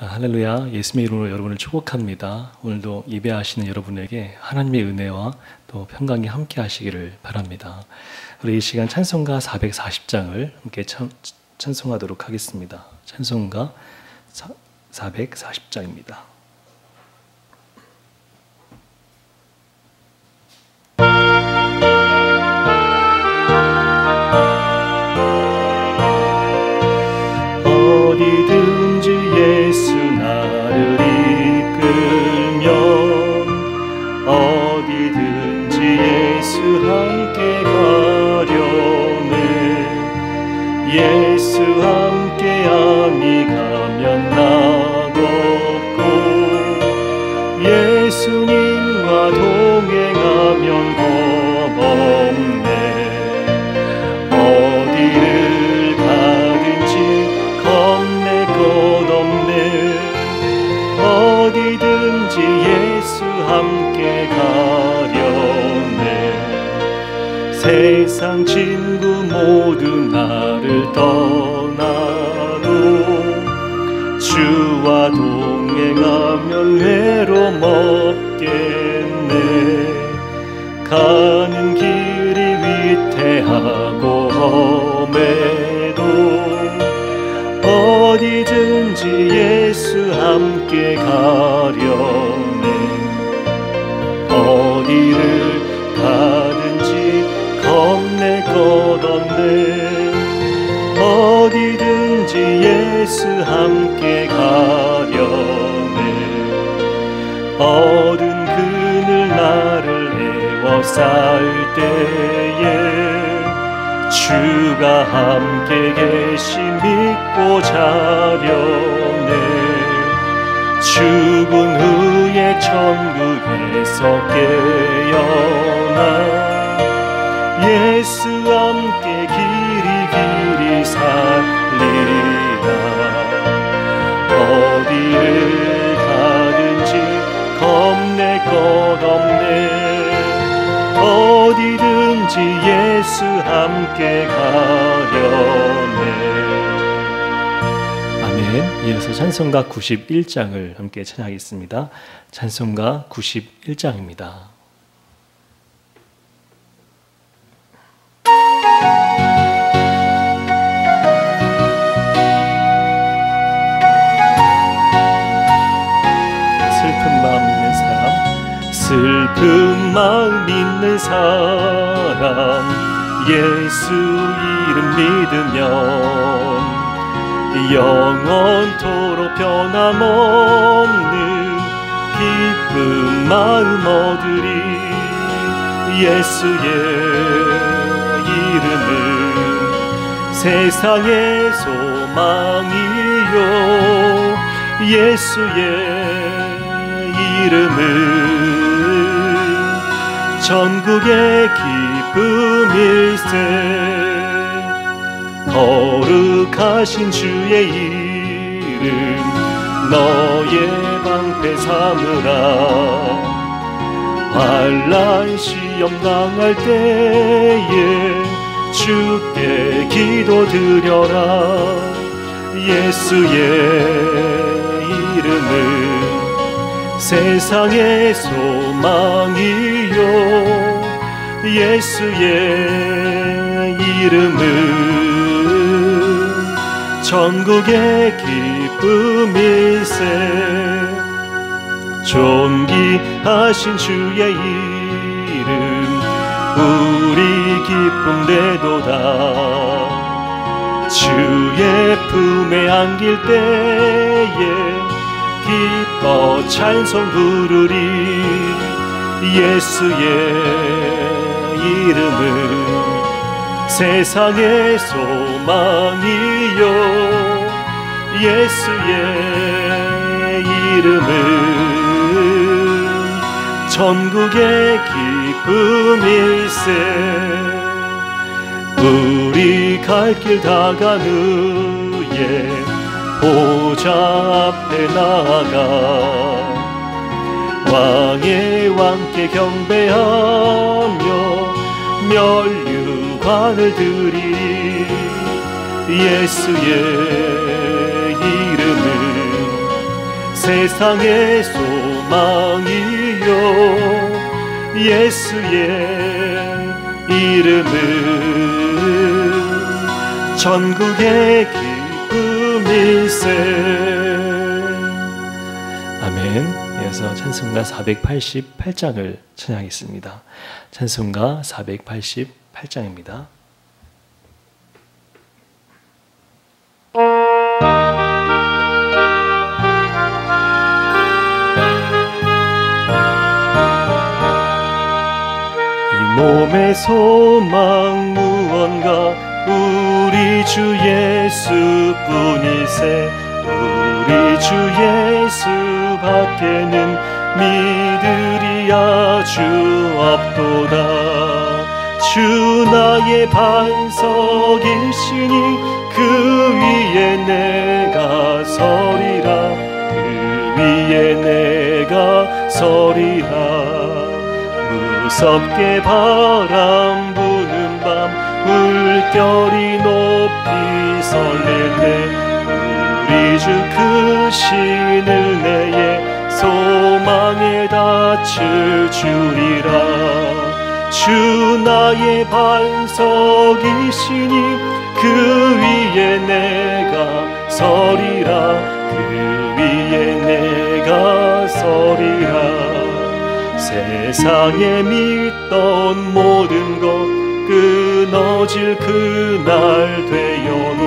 할렐루야. 예수님의 이름으로 여러분을 축복합니다. 오늘도 예배하시는 여러분에게 하나님의 은혜와 또 평강이 함께 하시기를 바랍니다. 우리 이 시간 찬송가 440장을 함께 찬송하도록 하겠습니다. 찬송가 440장입니다. 어디든지 예수 나를 이끌면 어디든지 예수 함께 가려네. 예수 함께함이 가면 나걷고 예수님과 동행하면 겁없네. 어디를 가든지 겁낼 것 없네. 어디든지 예수 함께 가려네. 세상 친구 모두 나를 떠나도 주와 동행하면 외로움 없겠네. 가는 길이 위태하고 험해도 어디든지 예수 함께 가려네. 어디를 가든지 겁낼 것 없네. 어디든지 예수 함께 가려네. 어두운 그늘 나를 에워쌀 때에 주가 함께 계시 믿고 자려네. 죽은 후에 천국에서 깨어나 예수 함께 길이 살리라. 어디를 가든지 겁낼 것 없네. 어디든지 예수 함께 가려네. 아멘. 이어서 찬송가 91장을 함께 찬양하겠습니다. 찬송가 91장입니다. 슬픈 마음 있는 사람 예수 이름 믿으면 영원토록 변함없는 기쁜 마음 얻으리. 예수의 이름은 세상의 소망이요. 예수의 이름은 전국의 기쁨일세. 거룩하신 주의 이름 너의 방패 삼으라. 환난 시험 당할 때에 주께 기도드려라. 예수의 이름은 세상의 소망이요. 예수의 이름은 전국의 기쁨일세. 존귀하신 주의 이름 우리 기쁨 되도다. 주의 품에 안길 때에 기뻐 찬송 부르리. 예수의 이름은 세상의 소망이요. 예수의 이름은 전국의 기쁨일세. 우리 갈 길 다가는 후에 보좌 앞에 나아가 왕의 왕께 경배하며 면류관을 드리리. 예수의 이름은 세상의 소망이요 예수의 이름은 전국의 기쁨일세. 아멘. 이어서 찬송가 488장을 찬양하겠습니다. 찬송가 488장입니다. 몸의 소망 무언가 우리 주 예수뿐이세. 우리 주 예수밖에는 믿으리 아주 없도다. 주 나의 반석이시니 그 위에 내가 서리라. 그 위에 내가 서리라. 무섭게 바람 부는 밤 물결이 높이 설렐 때 우리 주 크신 은혜에 소망에 닻을 주리라. 주 나의 반석이시니 그 위에 내가 서리라. 그 위에 내가 서리라. 세상에 믿던 모든 것 끊어질 그날 되어도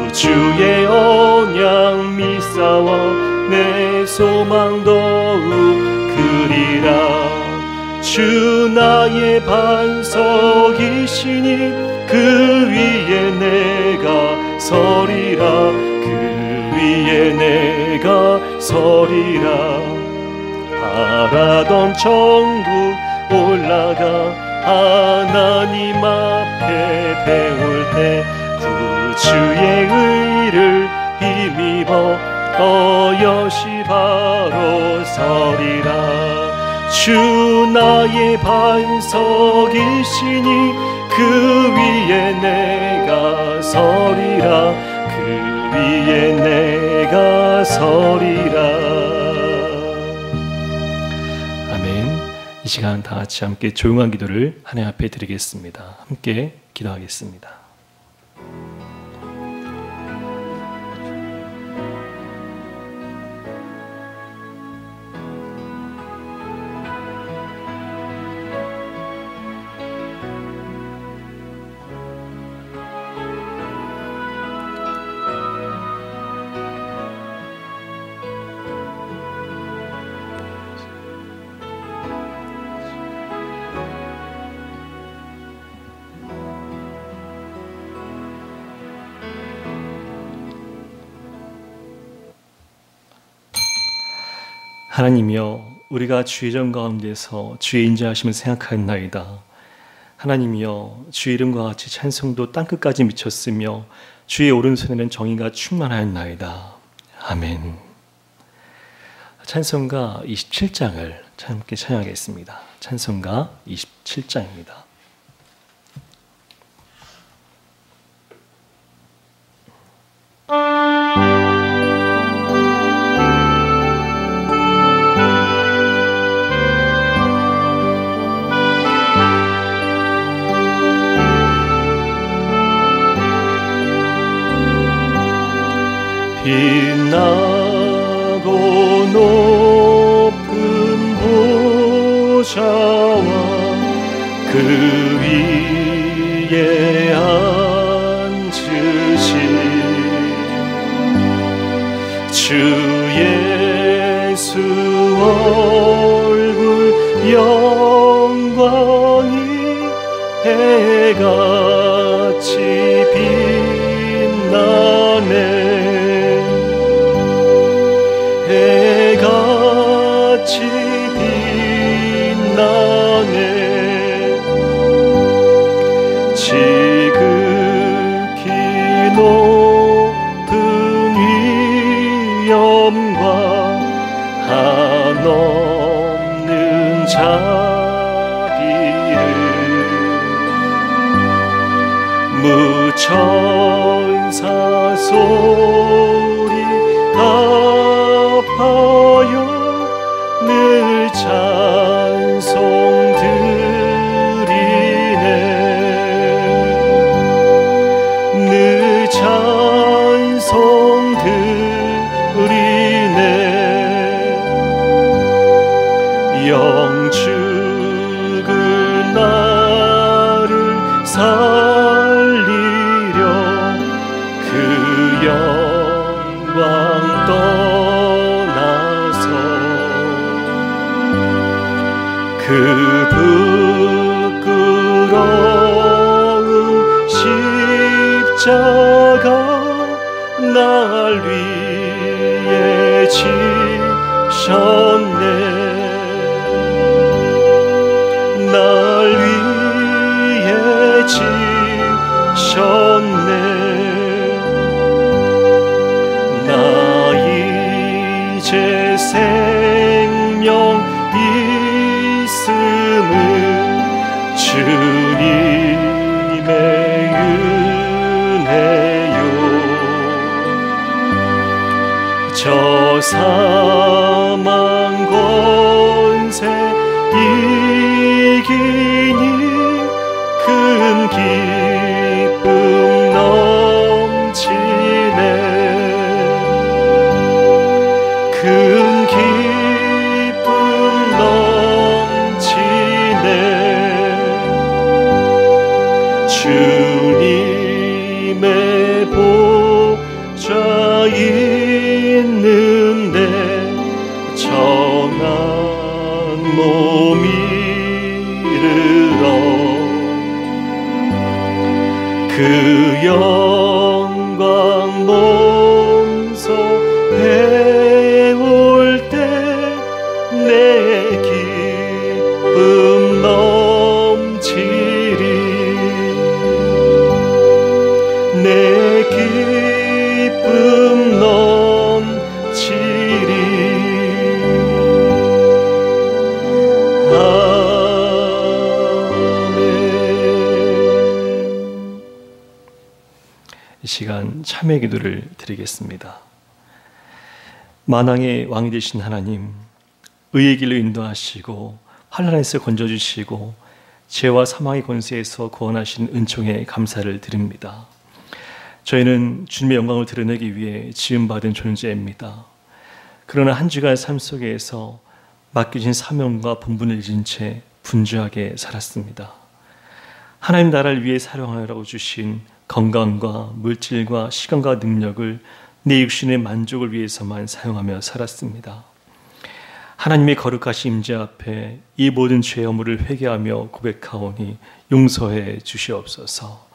구주의 언약 믿사와 내 소망 더욱 그리라. 주 나의 반석이시니 그 위에 내가 서리라. 그 위에 내가 서리라. 바라던 천국 올라가 하나님 앞에 배울 때 구주의 의를 힘입어 어여시 바로 서리라. 주 나의 반석이시니 그 위에 내가 서리라. 그 위에 내가 서리라. 이 시간 다 같이 함께 조용한 기도를 하나님 앞에 드리겠습니다. 함께 기도하겠습니다. 하나님이여, 우리가 주의 전 가운데서 주의 인자하심을 생각하였나이다. 하나님이여, 주의 이름과 같이 찬송도 땅끝까지 미쳤으며 주의 오른손에는 정의가 충만하였나이다. 아멘. 찬송가 27장을 함께 찬양하겠습니다. 찬송가 27장입니다. 빛나고 높은 보좌와 그 위에 앉으신 주 예수 얼굴 영광이 해같이 빛나네. 해같이 빛나네. 지극히 높은 위엄과 한없는 자비를 무천사 소리 다 드리네 영 죽은 나를 살리려 그 영광 떠나서 그 부끄러운 십자가 날 위해 지셨네 날 위해 지셨네 나 이제 생명 있음을 주님의 은혜요 저 사망 권세 이기니 큰 기쁨 넘치네 큰 기쁨 넘치네 주님의 보좌 있는데 정한 몸 이르러 그 영광 몸소 배울 때 내 기쁨 넘치리 내 기쁨 넘치리 아멘. 이 시간 참회 기도를 드리겠습니다. 만왕의 왕이 되신 하나님, 의의 길로 인도하시고 환난에서 건져주시고 죄와 사망의 권세에서 구원하신 은총에 감사를 드립니다. 저희는 주님의 영광을 드러내기 위해 지음받은 존재입니다. 그러나 한 주간 삶 속에서 맡겨진 사명과 본분을 잊은 채 분주하게 살았습니다. 하나님 나라를 위해 사용하라고 주신 건강과 물질과 시간과 능력을 내 육신의 만족을 위해서만 사용하며 살았습니다. 하나님의 거룩하신 임재 앞에 이 모든 죄 허물을 회개하며 고백하오니 용서해 주시옵소서.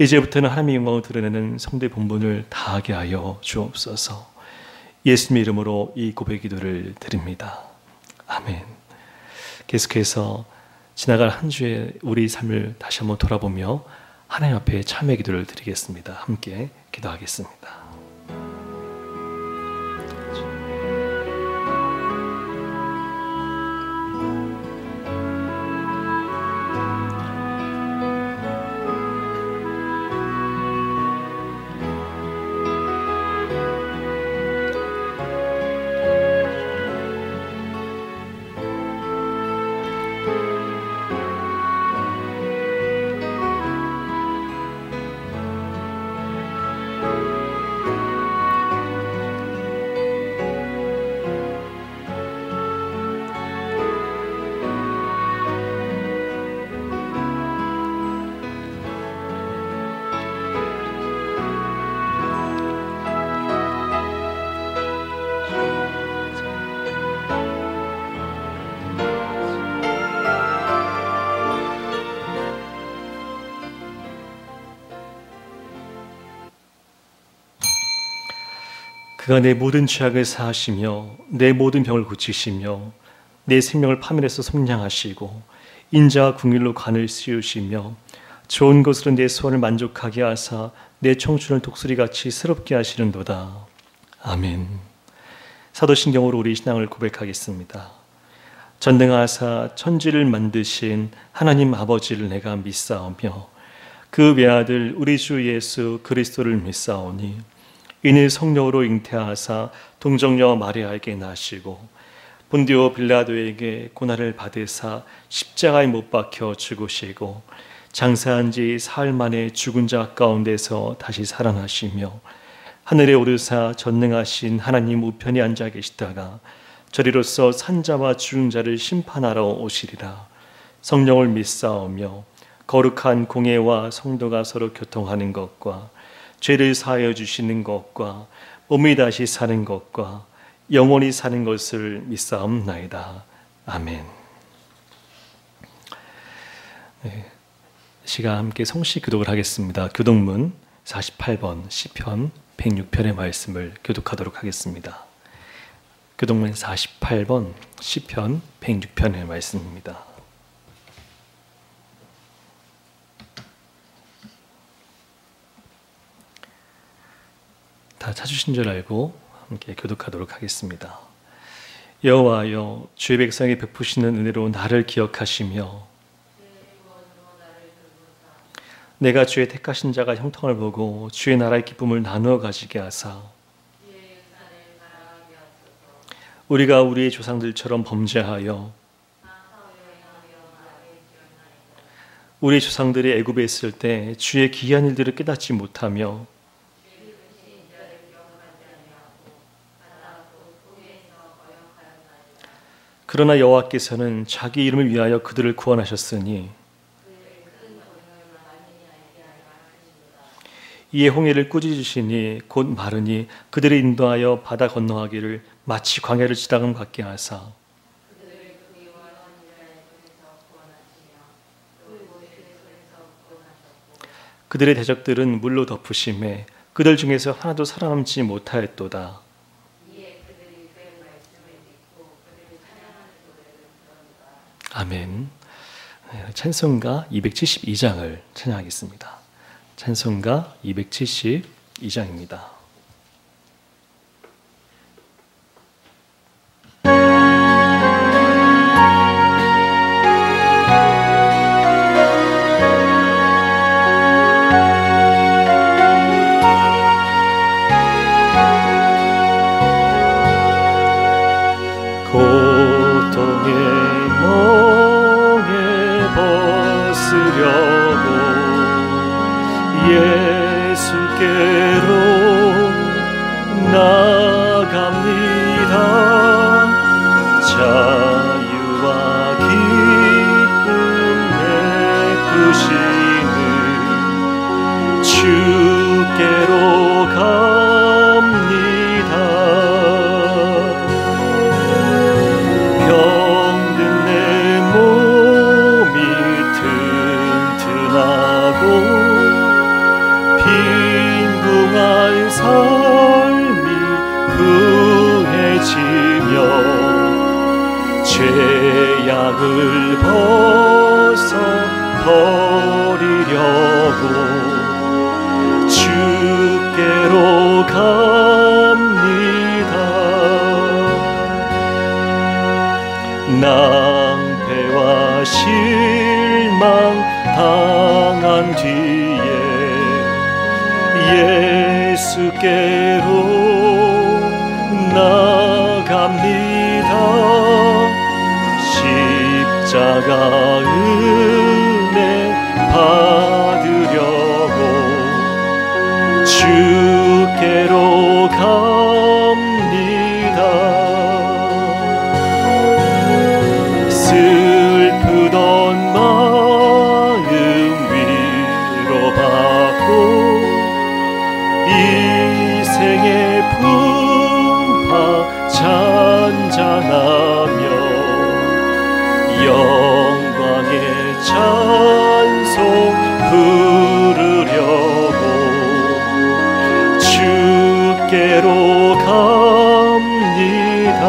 이제부터는 하나님의 영광을 드러내는 성도의 본분을 다하게 하여 주옵소서. 예수님의 이름으로 이 고백 기도를 드립니다. 아멘. 계속해서 지나갈 한 주의 우리 삶을 다시 한번 돌아보며 하나님 앞에 참회 기도를 드리겠습니다. 함께 기도하겠습니다. 그가 내 모든 죄악을 사하시며 내 모든 병을 고치시며 내 생명을 파멸해서 속량하시고 인자와 궁일로 관을 씌우시며 좋은 것으로 내 소원을 만족하게 하사 내 청춘을 독수리같이 새롭게 하시는도다. 아멘. 사도신경으로 우리 신앙을 고백하겠습니다. 전능하사 천지를 만드신 하나님 아버지를 내가 믿사오며 그 외아들 우리 주 예수 그리스도를 믿사오니 이는 성령으로 잉태하사 동정녀 마리아에게 나시고 본디오 빌라도에게 고난을 받으사 십자가에 못 박혀 죽으시고 장사한 지 사흘 만에 죽은 자 가운데서 다시 살아나시며 하늘에 오르사 전능하신 하나님 우편에 앉아 계시다가 저리로서 산자와 죽은 자를 심판하러 오시리라. 성령을 믿사오며 거룩한 공예와 성도가 서로 교통하는 것과 죄를 사하여 주시는 것과 몸이 다시 사는 것과 영원히 사는 것을 믿사옵나이다. 아멘. 네, 시간 함께 성시 교독을 하겠습니다. 교독문 48번 시편 106편의 말씀을 교독하도록 하겠습니다. 교독문 48번 시편 106편의 말씀입니다. 다 찾으신 줄 알고 함께 교독하도록 하겠습니다. 여호와여, 주의 백성에게 베푸시는 은혜로 나를 기억하시며 내가 주의 택하신 자가 형통을 보고 주의 나라의 기쁨을 나누어 가지게 하사 우리가 우리의 조상들처럼 범죄하여 우리 조상들이 애굽에 있을 때 주의 기이한 일들을 깨닫지 못하며 그러나 여호와께서는 자기 이름을 위하여 그들을 구원하셨으니 이에 홍해를 꾸짖으시니 곧 마르니 그들을 인도하여 바다 건너가기를 마치 광야를 지나감 같게 하사 그들의 대적들은 물로 덮으심에 그들 중에서 하나도 살아남지 못하였도다. 아멘. 찬송가 272장을 찬양하겠습니다. 찬송가 272장입니다. 예수께로 나갑니다. 자유와 기쁨 베푸시는 주께로 갑니다. 병든 내 몸이 튼튼하고 빈궁한 삶이 부해지며 죄악을 벗어 버리려고 주께로 갑니다. 낭패와 실망 당한 뒤에 예수께로 나갑니다. 십자가 은혜 받으려고 주께로 갑니다. 슬프던 마음 위로받고 이생의 풍파 잔잔하며 영광의 찬송 부르려고 주께로 갑니다.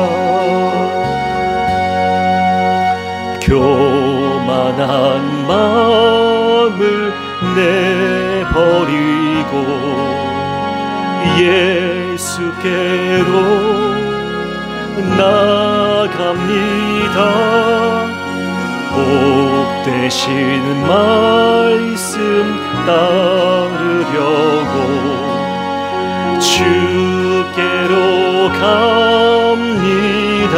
교만한 마음을 내버리고 예수께로 나갑니다. 복 되신 말씀 따르려고 주께로 갑니다.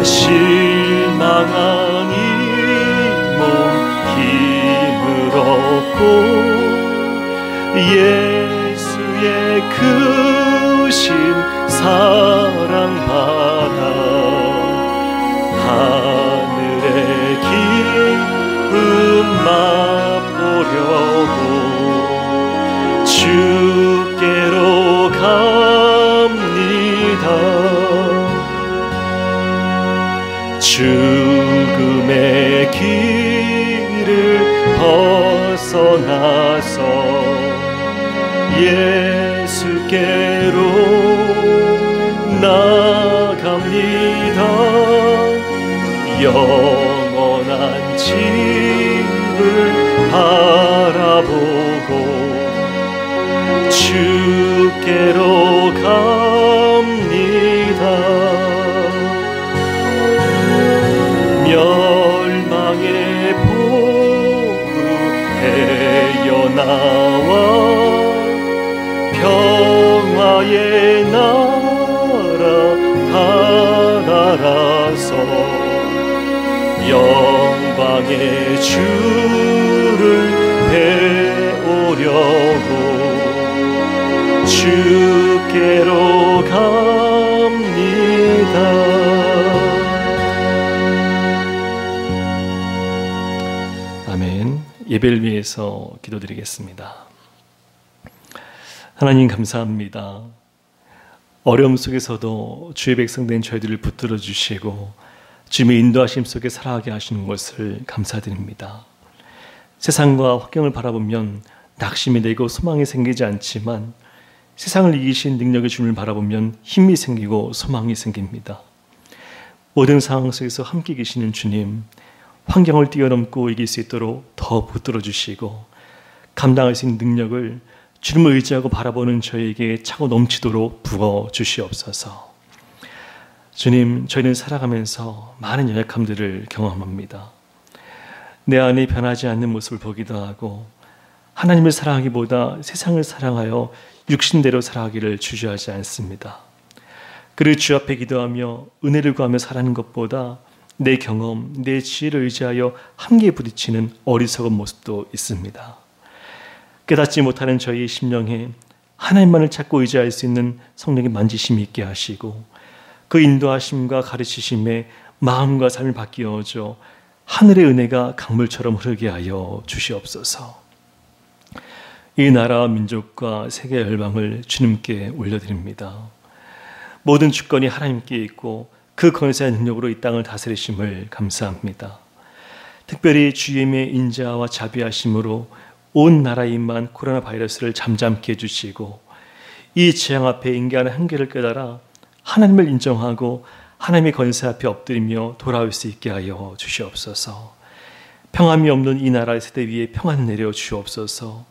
실망한 이 몸 힘을 얻고 예수의 크신 사랑받아 하늘의 기쁨 맛보려고 주께로 갑니다. 죽음의 길을 벗어나서 예수께로 나갑니다. 영원한 집을 바라보고 주께로 갑니다. 멸망의 포구 헤어나와 평화의 나라 하나라서 영광의 주를 배우려고 주께로 갑니다. 아멘. 예배를 위해서 기도드리겠습니다. 하나님 감사합니다. 어려움 속에서도 주의 백성된 저희들을 붙들어 주시고 주님의 인도하심 속에 살아가게 하시는 것을 감사드립니다. 세상과 환경을 바라보면 낙심이 되고 소망이 생기지 않지만 세상을 이기신 능력의 주님을 바라보면 힘이 생기고 소망이 생깁니다. 모든 상황 속에서 함께 계시는 주님, 환경을 뛰어넘고 이길 수 있도록 더 붙들어 주시고 감당할 수 있는 능력을 주님을 의지하고 바라보는 저에게 차고 넘치도록 부어 주시옵소서. 주님, 저희는 살아가면서 많은 연약함들을 경험합니다. 내 안에 변하지 않는 모습을 보기도 하고 하나님을 사랑하기보다 세상을 사랑하여 육신대로 살아가기를 주저하지 않습니다. 그를 주 앞에 기도하며 은혜를 구하며 살아가는 것보다 내 경험, 내 지혜를 의지하여 한계에 부딪히는 어리석은 모습도 있습니다. 깨닫지 못하는 저희의 심령에 하나님만을 찾고 의지할 수 있는 성령의 만지심이 있게 하시고 그 인도하심과 가르치심에 마음과 삶이 바뀌어져 하늘의 은혜가 강물처럼 흐르게 하여 주시옵소서. 이 나라와 민족과 세계 열방을 주님께 올려드립니다. 모든 주권이 하나님께 있고 그 권세의 능력으로 이 땅을 다스리심을 감사합니다. 특별히 주님의 인자와 자비하심으로 온 나라에 임한 코로나 바이러스를 잠잠케 해주시고 이 재앙 앞에 인간의 한계를 깨달아 하나님을 인정하고 하나님의 권세 앞에 엎드리며 돌아올 수 있게 하여 주시옵소서. 평안이 없는 이 나라의 세대 위에 평안 내려 주시옵소서.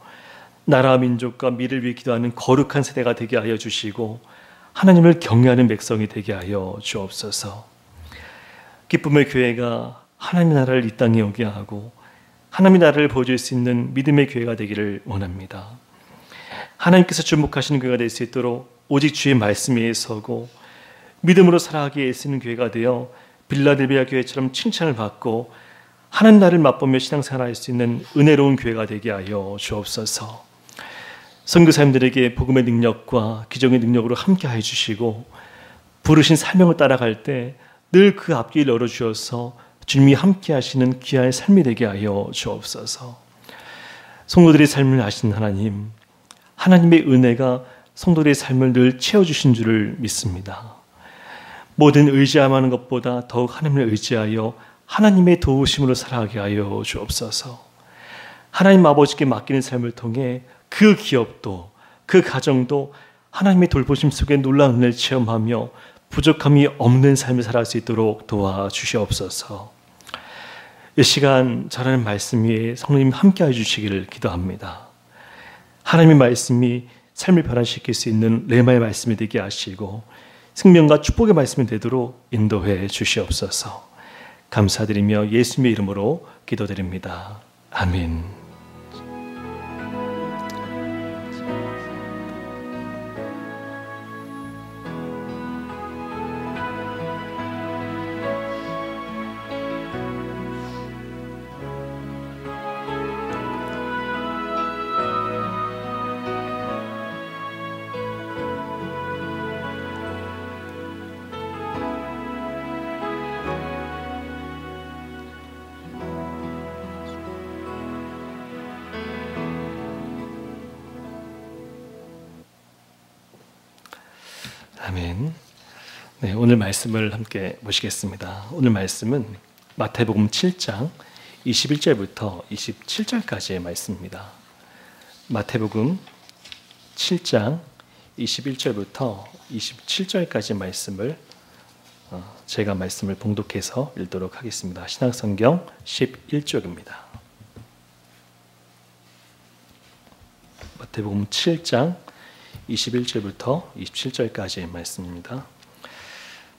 나라와 민족과 미를 위해 기도하는 거룩한 세대가 되게 하여 주시고 하나님을 경외하는 백성이 되게 하여 주옵소서. 기쁨의 교회가 하나님의 나라를 이 땅에 오게 하고 하나님의 나라를 보여줄 수 있는 믿음의 교회가 되기를 원합니다. 하나님께서 주목하시는 교회가 될 수 있도록 오직 주의 말씀 위에 서고 믿음으로 살아가기에 애쓰는 교회가 되어 빌라델비아 교회처럼 칭찬을 받고 하나님 나라를 맛보며 신앙생활할 수 있는 은혜로운 교회가 되게 하여 주옵소서. 선교사님들에게 복음의 능력과 기적의 능력으로 함께해 주시고 부르신 사명을 따라갈 때 늘 그 앞길을 열어주셔서 주님이 함께하시는 귀한 삶이 되게 하여 주옵소서. 성도들의 삶을 아시는 하나님, 하나님의 은혜가 성도들의 삶을 늘 채워주신 줄을 믿습니다. 모든 의지하는 것보다 더욱 하나님을 의지하여 하나님의 도우심으로 살아가게 하여 주옵소서. 하나님 아버지께 맡기는 삶을 통해 그 기업도 그 가정도 하나님의 돌보심 속에 놀라운 은혜를 체험하며 부족함이 없는 삶을 살아갈 수 있도록 도와주시옵소서. 이 시간 전하는 말씀 위에 성령님 함께해 주시기를 기도합니다. 하나님의 말씀이 삶을 변화시킬 수 있는 레마의 말씀이 되게 하시고 생명과 축복의 말씀이 되도록 인도해 주시옵소서. 감사드리며 예수님의 이름으로 기도드립니다. 아멘. 아멘. 네, 오늘 말씀을 함께 보시겠습니다. 오늘 말씀은 마태복음 7장 21절부터 27절까지의 말씀입니다. 마태복음 7장 21절부터 27절까지 말씀을 제가 말씀을 봉독해서 읽도록 하겠습니다. 신약성경 11쪽입니다. 마태복음 7장 21절부터 27절까지의 말씀입니다.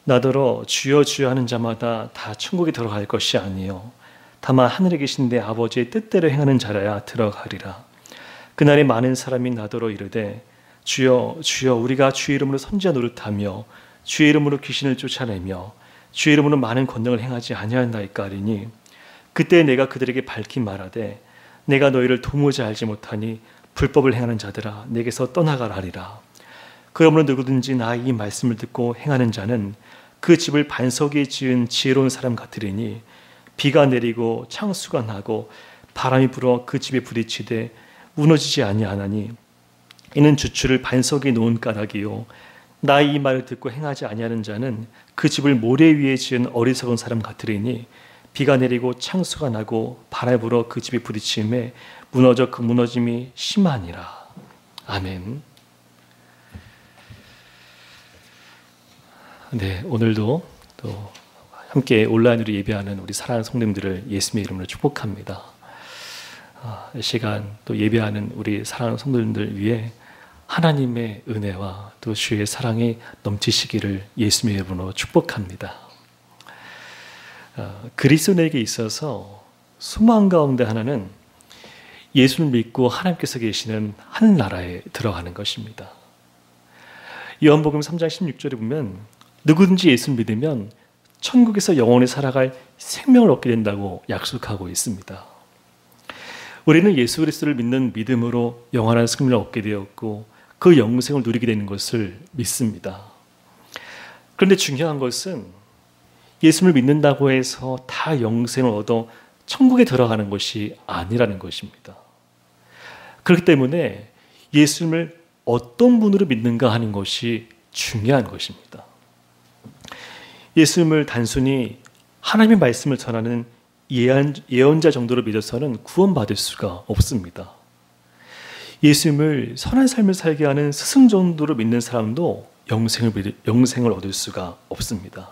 나더러 주여 주여 하는 자마다 다 천국에 들어갈 것이 아니요 다만 하늘에 계신 내 아버지의 뜻대로 행하는 자라야 들어가리라. 그날에 많은 사람이 나더러 이르되 주여 주여 우리가 주의 이름으로 선지자 노릇하며 주의 이름으로 귀신을 쫓아내며 주의 이름으로 많은 권능을 행하지 아니하였나이까 하리니 그때 내가 그들에게 밝히 말하되 내가 너희를 도무지 알지 못하니 불법을 행하는 자들아 내게서 떠나가라 하리라. 그러므로 누구든지 나의 이 말씀을 듣고 행하는 자는 그 집을 반석 위에 지은 지혜로운 사람 같으리니 비가 내리고 창수가 나고 바람이 불어 그 집에 부딪히되 무너지지 아니하나니 이는 주추를 반석 위에 놓은 까닭이요 나의 이 말을 듣고 행하지 아니하는 자는 그 집을 모래 위에 지은 어리석은 사람 같으리니 비가 내리고 창수가 나고 바람이 불어 그 집에 부딪힘에 무너져 그 무너짐이 심하니라. 아멘. 네, 오늘도 또 함께 온라인으로 예배하는 우리 사랑하는 성도님들을 예수님의 이름으로 축복합니다. 이 시간 또 예배하는 우리 사랑하는 성도님들 위해 하나님의 은혜와 또 주의 사랑이 넘치시기를 예수님의 이름으로 축복합니다. 그리스도인에게 있어서 소망 가운데 하나는 예수를 믿고 하나님께서 계시는 한 나라에 들어가는 것입니다. 요한복음 3장 16절에 보면 누구든지 예수를 믿으면 천국에서 영원히 살아갈 생명을 얻게 된다고 약속하고 있습니다. 우리는 예수 그리스도를 믿는 믿음으로 영원한 생명을 얻게 되었고 그 영생을 누리게 되는 것을 믿습니다. 그런데 중요한 것은 예수를 믿는다고 해서 다 영생을 얻어 천국에 들어가는 것이 아니라는 것입니다. 그렇기 때문에 예수님을 어떤 분으로 믿는가 하는 것이 중요한 것입니다. 예수님을 단순히 하나님의 말씀을 전하는 예언자 정도로 믿어서는 구원받을 수가 없습니다. 예수님을 선한 삶을 살게 하는 스승 정도로 믿는 사람도 영생을 얻을 수가 없습니다.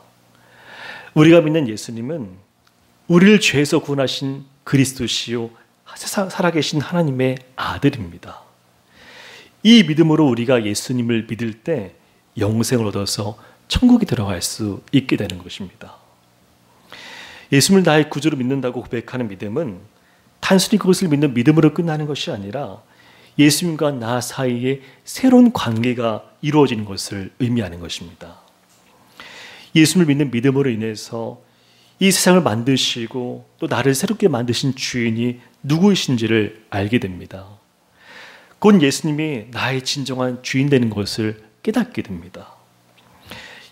우리가 믿는 예수님은 우리를 죄에서 구원하신 그리스도시요 살아계신 하나님의 아들입니다. 이 믿음으로 우리가 예수님을 믿을 때 영생을 얻어서 천국에 들어갈 수 있게 되는 것입니다. 예수님을 나의 구주로 믿는다고 고백하는 믿음은 단순히 그것을 믿는 믿음으로 끝나는 것이 아니라 예수님과 나 사이에 새로운 관계가 이루어지는 것을 의미하는 것입니다. 예수님을 믿는 믿음으로 인해서 이 세상을 만드시고 또 나를 새롭게 만드신 주인이 누구이신지를 알게 됩니다. 곧 예수님이 나의 진정한 주인 되는 것을 깨닫게 됩니다.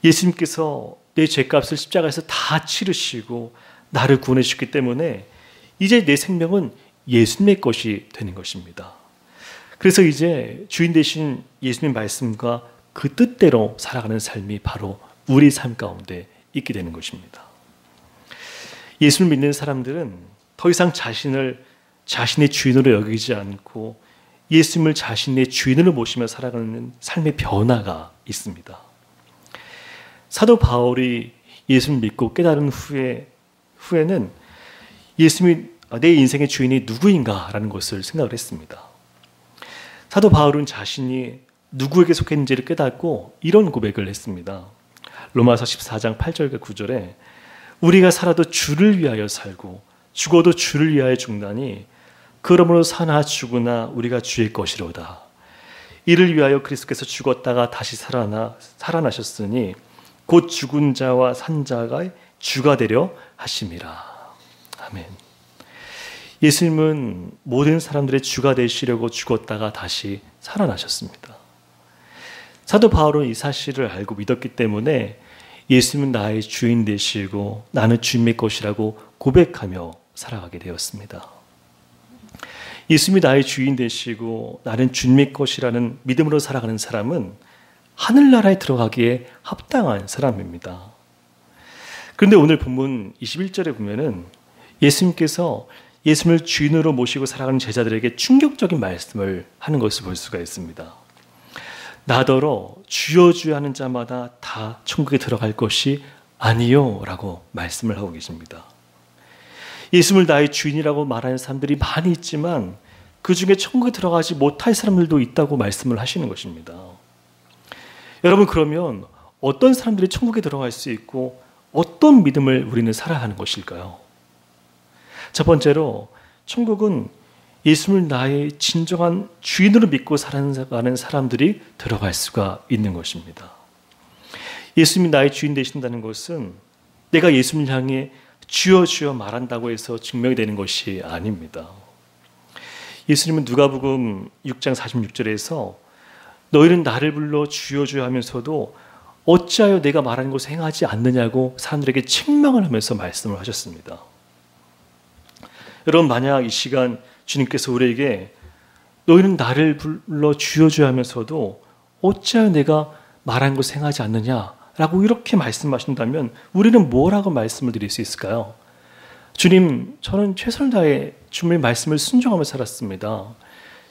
예수님께서 내 죄값을 십자가에서 다 치르시고 나를 구원해 주셨기 때문에 이제 내 생명은 예수님의 것이 되는 것입니다. 그래서 이제 주인 되신 예수님 말씀과 그 뜻대로 살아가는 삶이 바로 우리 삶 가운데 있게 되는 것입니다. 예수를 믿는 사람들은 더 이상 자신을 자신의 주인으로 여기지 않고 예수님을 자신의 주인으로 모시며 살아가는 삶의 변화가 있습니다. 사도 바울이 예수를 믿고 깨달은 후에는 예수님이 내 인생의 주인이 누구인가라는 것을 생각을 했습니다. 사도 바울은 자신이 누구에게 속했는지를 깨닫고 이런 고백을 했습니다. 로마서 14장 8절과 9절에 우리가 살아도 주를 위하여 살고 죽어도 주를 위하여 죽나니 그러므로 사나 죽으나 우리가 주의 것이로다. 이를 위하여 그리스도께서 죽었다가 다시 살아나셨으니 곧 죽은 자와 산 자가 주가 되려 하심이라. 아멘. 예수님은 모든 사람들의 주가 되시려고 죽었다가 다시 살아나셨습니다. 사도 바울은 이 사실을 알고 믿었기 때문에 예수님은 나의 주인 되시고 나는 주님의 것이라고 고백하며 살아가게 되었습니다. 예수님이 나의 주인 되시고 나는 주님의 것이라는 믿음으로 살아가는 사람은 하늘나라에 들어가기에 합당한 사람입니다. 그런데 오늘 본문 21절에 보면은 예수님께서 예수님을 주인으로 모시고 살아가는 제자들에게 충격적인 말씀을 하는 것을 볼 수가 있습니다. 나더러 주여 주여 하는 자마다 다 천국에 들어갈 것이 아니요 라고 말씀을 하고 계십니다. 예수님을 나의 주인이라고 말하는 사람들이 많이 있지만 그 중에 천국에 들어가지 못할 사람들도 있다고 말씀을 하시는 것입니다. 여러분, 그러면 어떤 사람들이 천국에 들어갈 수 있고 어떤 믿음을 우리는 살아야 하는 것일까요? 첫 번째로 천국은 예수님을 나의 진정한 주인으로 믿고 살아가는 사람들이 들어갈 수가 있는 것입니다. 예수님이 나의 주인 되신다는 것은 내가 예수님을 향해 주여 주여 말한다고 해서 증명이 되는 것이 아닙니다. 예수님은 누가복음 6장 46절에서 너희는 나를 불러 주여 주여 하면서도 어찌하여 내가 말하는 것을 행하지 않느냐고 사람들에게 책망을 하면서 말씀을 하셨습니다. 여러분, 만약 이 시간 주님께서 우리에게 너희는 나를 불러 주여 주여 하면서도 어찌하여 내가 말한 것을 행하지 않느냐라고 이렇게 말씀하신다면 우리는 뭐라고 말씀을 드릴 수 있을까요? 주님, 저는 최선을 다해 주님의 말씀을 순종하며 살았습니다.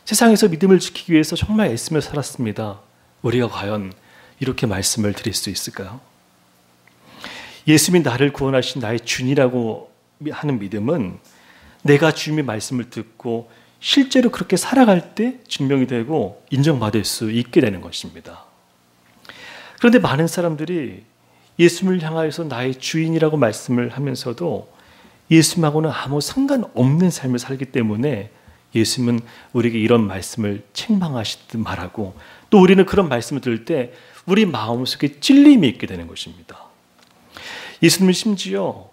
세상에서 믿음을 지키기 위해서 정말 애쓰며 살았습니다. 우리가 과연 이렇게 말씀을 드릴 수 있을까요? 예수님이 나를 구원하신 나의 주인이라고 하는 믿음은 내가 주님의 말씀을 듣고 실제로 그렇게 살아갈 때 증명이 되고 인정받을 수 있게 되는 것입니다. 그런데 많은 사람들이 예수님을 향하여서 나의 주인이라고 말씀을 하면서도 예수님하고는 아무 상관없는 삶을 살기 때문에 예수님은 우리에게 이런 말씀을 책망하시듯 말하고 또 우리는 그런 말씀을 들을 때 우리 마음속에 찔림이 있게 되는 것입니다. 예수님은 심지어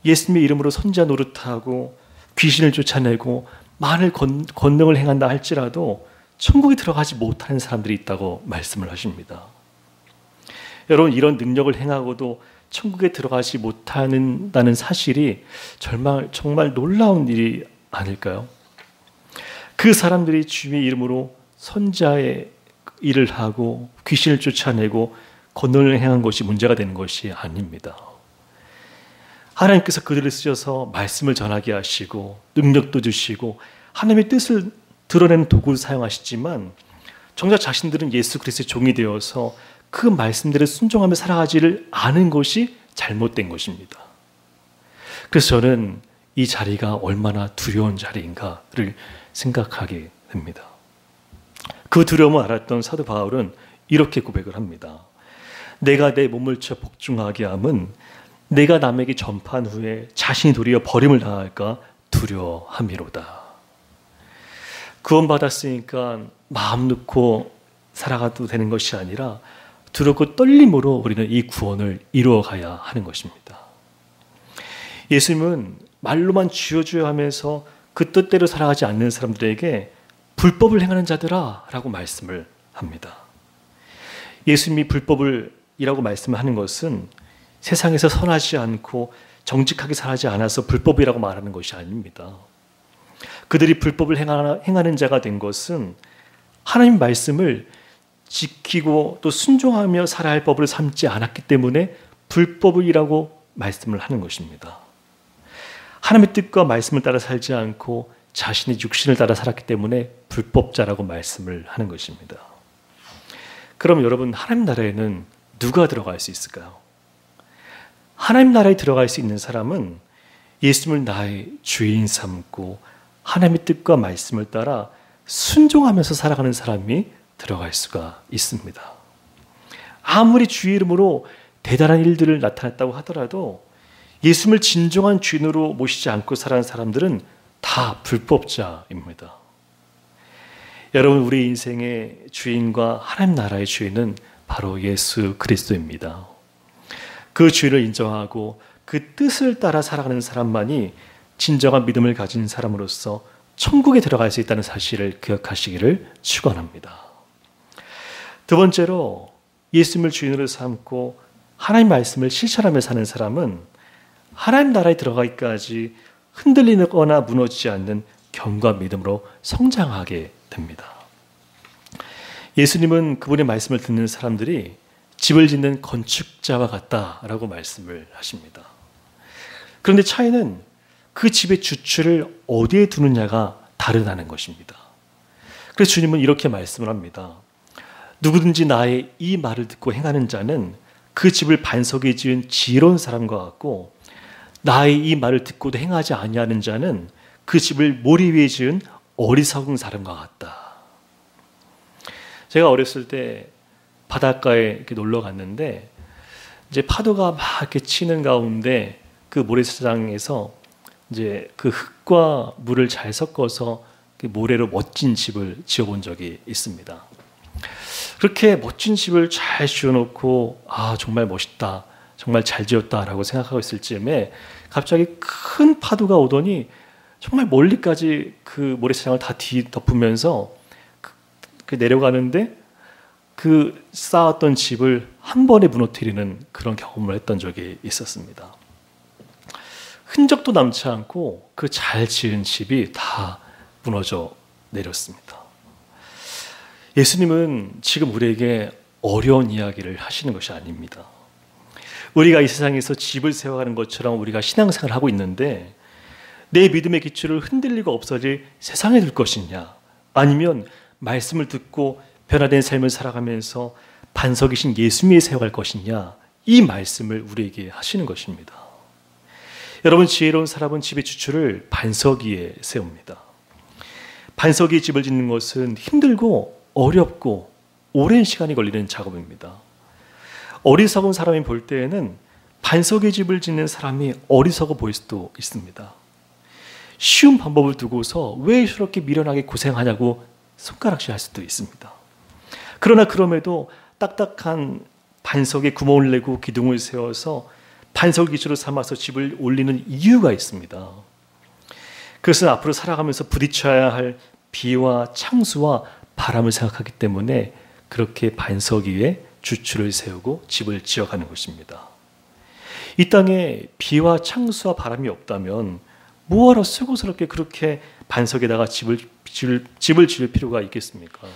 예수님의 이름으로 선지자 노릇하고 귀신을 쫓아내고 많은 권능을 행한다 할지라도 천국에 들어가지 못하는 사람들이 있다고 말씀을 하십니다. 여러분, 이런 능력을 행하고도 천국에 들어가지 못한다는 사실이 정말 놀라운 일이 아닐까요? 그 사람들이 주님의 이름으로 선지자의 일을 하고 귀신을 쫓아내고 권능을 행한 것이 문제가 되는 것이 아닙니다. 하나님께서 그들을 쓰셔서 말씀을 전하게 하시고 능력도 주시고 하나님의 뜻을 드러내는 도구를 사용하시지만 정작 자신들은 예수 그리스도의 종이 되어서 그 말씀들을 순종하며 살아가지를 않은 것이 잘못된 것입니다. 그래서 저는 이 자리가 얼마나 두려운 자리인가를 생각하게 됩니다. 그 두려움을 알았던 사도 바울은 이렇게 고백을 합니다. 내가 내 몸을 쳐 복종하게 함은 내가 남에게 전파한 후에 자신이 도리어 버림을 당할까 두려워함이로다. 구원받았으니까 마음 놓고 살아가도 되는 것이 아니라 두렵고 떨림으로 우리는 이 구원을 이루어가야 하는 것입니다. 예수님은 말로만 주여 주여 하면서 그 뜻대로 살아가지 않는 사람들에게 불법을 행하는 자들아 라고 말씀을 합니다. 예수님이 불법이라고 말씀을 하는 것은 세상에서 선하지 않고 정직하게 살지 않아서 불법이라고 말하는 것이 아닙니다. 그들이 불법을 행하는 자가 된 것은 하나님 말씀을 지키고 또 순종하며 살아야 할 법을 삼지 않았기 때문에 불법이라고 말씀을 하는 것입니다. 하나님의 뜻과 말씀을 따라 살지 않고 자신의 육신을 따라 살았기 때문에 불법자라고 말씀을 하는 것입니다. 그럼 여러분, 하나님 나라에는 누가 들어갈 수 있을까요? 하나님 나라에 들어갈 수 있는 사람은 예수님을 나의 주인 삼고 하나님의 뜻과 말씀을 따라 순종하면서 살아가는 사람이 들어갈 수가 있습니다. 아무리 주의 이름으로 대단한 일들을 나타냈다고 하더라도 예수님을 진정한 주인으로 모시지 않고 살아가는 사람들은 다 불법자입니다. 여러분, 우리 인생의 주인과 하나님 나라의 주인은 바로 예수 그리스도입니다. 그 주인을 인정하고 그 뜻을 따라 살아가는 사람만이 진정한 믿음을 가진 사람으로서 천국에 들어갈 수 있다는 사실을 기억하시기를 축원합니다. 두 번째로 예수님을 주인으로 삼고 하나님 말씀을 실천하며 사는 사람은 하나님 나라에 들어가기까지 흔들리거나 무너지지 않는 경과 믿음으로 성장하게 됩니다. 예수님은 그분의 말씀을 듣는 사람들이 집을 짓는 건축자와 같다라고 말씀을 하십니다. 그런데 차이는 그 집의 주추를 어디에 두느냐가 다르다는 것입니다. 그래서 주님은 이렇게 말씀을 합니다. 누구든지 나의 이 말을 듣고 행하는 자는 그 집을 반석에 지은 지혜로운 사람과 같고, 나의 이 말을 듣고도 행하지 아니하는 자는 그 집을 모리 위에 지은 어리석은 사람과 같다. 제가 어렸을 때 바닷가에 이렇게 놀러 갔는데, 이제 파도가 막 이렇게 치는 가운데 그 모래사장에서 이제 그 흙과 물을 잘 섞어서 모래로 멋진 집을 지어본 적이 있습니다. 그렇게 멋진 집을 잘 지어놓고 정말 멋있다, 정말 잘 지었다라고 생각하고 있을 즈음에 갑자기 큰 파도가 오더니 정말 멀리까지 그 모래사장을 다 뒤덮으면서 내려가는데 그 쌓았던 집을 한 번에 무너뜨리는 그런 경험을 했던 적이 있었습니다. 흔적도 남지 않고 그 잘 지은 집이 다 무너져 내렸습니다. 예수님은 지금 우리에게 어려운 이야기를 하시는 것이 아닙니다. 우리가 이 세상에서 집을 세워가는 것처럼 우리가 신앙생활을 하고 있는데, 내 믿음의 기초를 흔들리고 없어질 세상에 둘 것이냐, 아니면 말씀을 듣고 변화된 삶을 살아가면서 반석이신 예수님이 세워갈 것이냐, 이 말씀을 우리에게 하시는 것입니다. 여러분, 지혜로운 사람은 집의 주추를 반석 위에 세웁니다. 반석 위에 집을 짓는 것은 힘들고 어렵고 오랜 시간이 걸리는 작업입니다. 어리석은 사람이 볼 때에는 반석 위에 집을 짓는 사람이 어리석어 보일 수도 있습니다. 쉬운 방법을 두고서 왜 저렇게 미련하게 고생하냐고 손가락질 할 수도 있습니다. 그러나 그럼에도 딱딱한 반석에 구멍을 내고 기둥을 세워서 반석 기초로 삼아서 집을 올리는 이유가 있습니다. 그것은 앞으로 살아가면서 부딪혀야 할 비와 창수와 바람을 생각하기 때문에 그렇게 반석 위에 주추를 세우고 집을 지어가는 것입니다. 이 땅에 비와 창수와 바람이 없다면 뭐하러 수고스럽게 그렇게 반석에다가 집을 지을 필요가 있겠습니까?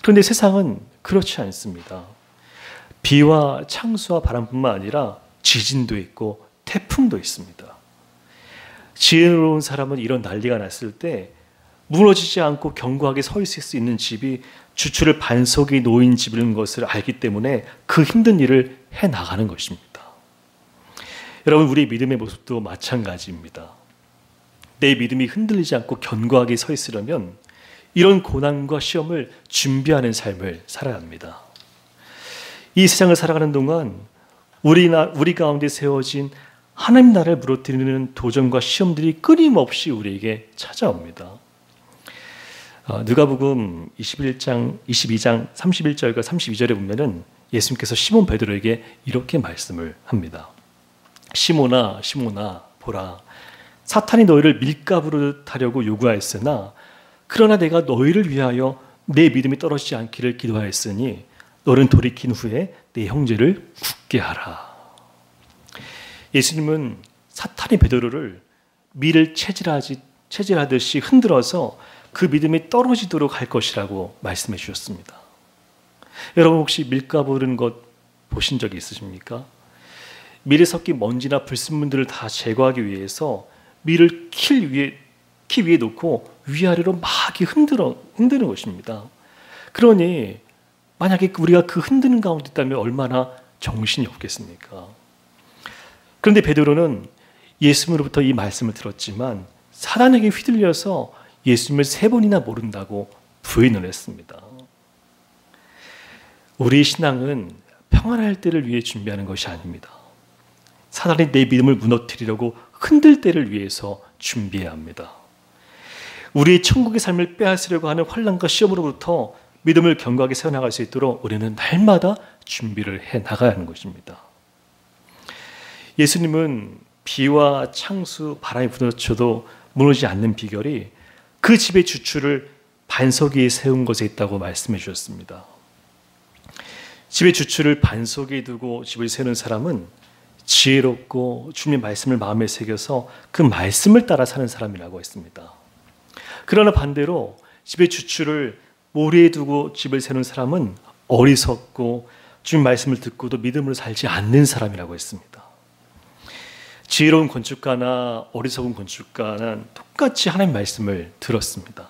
그런데 세상은 그렇지 않습니다. 비와 창수와 바람뿐만 아니라 지진도 있고 태풍도 있습니다. 지혜로운 사람은 이런 난리가 났을 때 무너지지 않고 견고하게 서 있을 수 있는 집이 주추를 반석에 놓인 집인 것을 알기 때문에 그 힘든 일을 해나가는 것입니다. 여러분, 우리의 믿음의 모습도 마찬가지입니다. 내 믿음이 흔들리지 않고 견고하게 서 있으려면 이런 고난과 시험을 준비하는 삶을 살아야 합니다. 이 세상을 살아가는 동안 우리 가운데 세워진 하나님 나라를 무너뜨리는 도전과 시험들이 끊임없이 우리에게 찾아옵니다. 누가복음 22장 31절과 32절에 보면은 예수님께서 시몬 베드로에게 이렇게 말씀을 합니다. 시몬아, 시몬아, 보라, 사탄이 너희를 밀가부로 하려고 요구하였으나 그러나 내가 너희를 위하여 내 믿음이 떨어지지 않기를 기도하였으니 너는 돌이킨 후에 내 형제를 굳게 하라. 예수님은 사탄이 베드로를 밀을 체질하듯이 흔들어서 그 믿음이 떨어지도록 할 것이라고 말씀해 주셨습니다. 여러분, 혹시 밀가부른 것 보신 적이 있으십니까? 밀에 섞인 먼지나 불순물들을 다 제거하기 위해서 밀을 키 위에 놓고 위아래로 막 흔드는 것입니다. 그러니 만약에 우리가 그 흔드는 가운데 있다면 얼마나 정신이 없겠습니까? 그런데 베드로는 예수님으로부터 이 말씀을 들었지만 사단에게 휘둘려서 예수님을 3번이나 모른다고 부인을 했습니다. 우리의 신앙은 평안할 때를 위해 준비하는 것이 아닙니다. 사단이 내 믿음을 무너뜨리려고 흔들 때를 위해서 준비해야 합니다. 우리의 천국의 삶을 빼앗으려고 하는 환난과 시험으로부터 믿음을 견고하게 세워나갈 수 있도록 우리는 날마다 준비를 해나가야 하는 것입니다. 예수님은 비와 창수, 바람이 부딪혀도 무너지지 않는 비결이 그 집의 주추를 반석 위에 세운 것에 있다고 말씀해 주셨습니다. 집의 주추를 반석 위에 두고 집을 세우는 사람은 지혜롭고 주님의 말씀을 마음에 새겨서 그 말씀을 따라 사는 사람이라고 했습니다. 그러나 반대로 집의 주추를 모래에 두고 집을 세우는 사람은 어리석고 주님 말씀을 듣고도 믿음으로 살지 않는 사람이라고 했습니다. 지혜로운 건축가나 어리석은 건축가는 똑같이 하나님의 말씀을 들었습니다.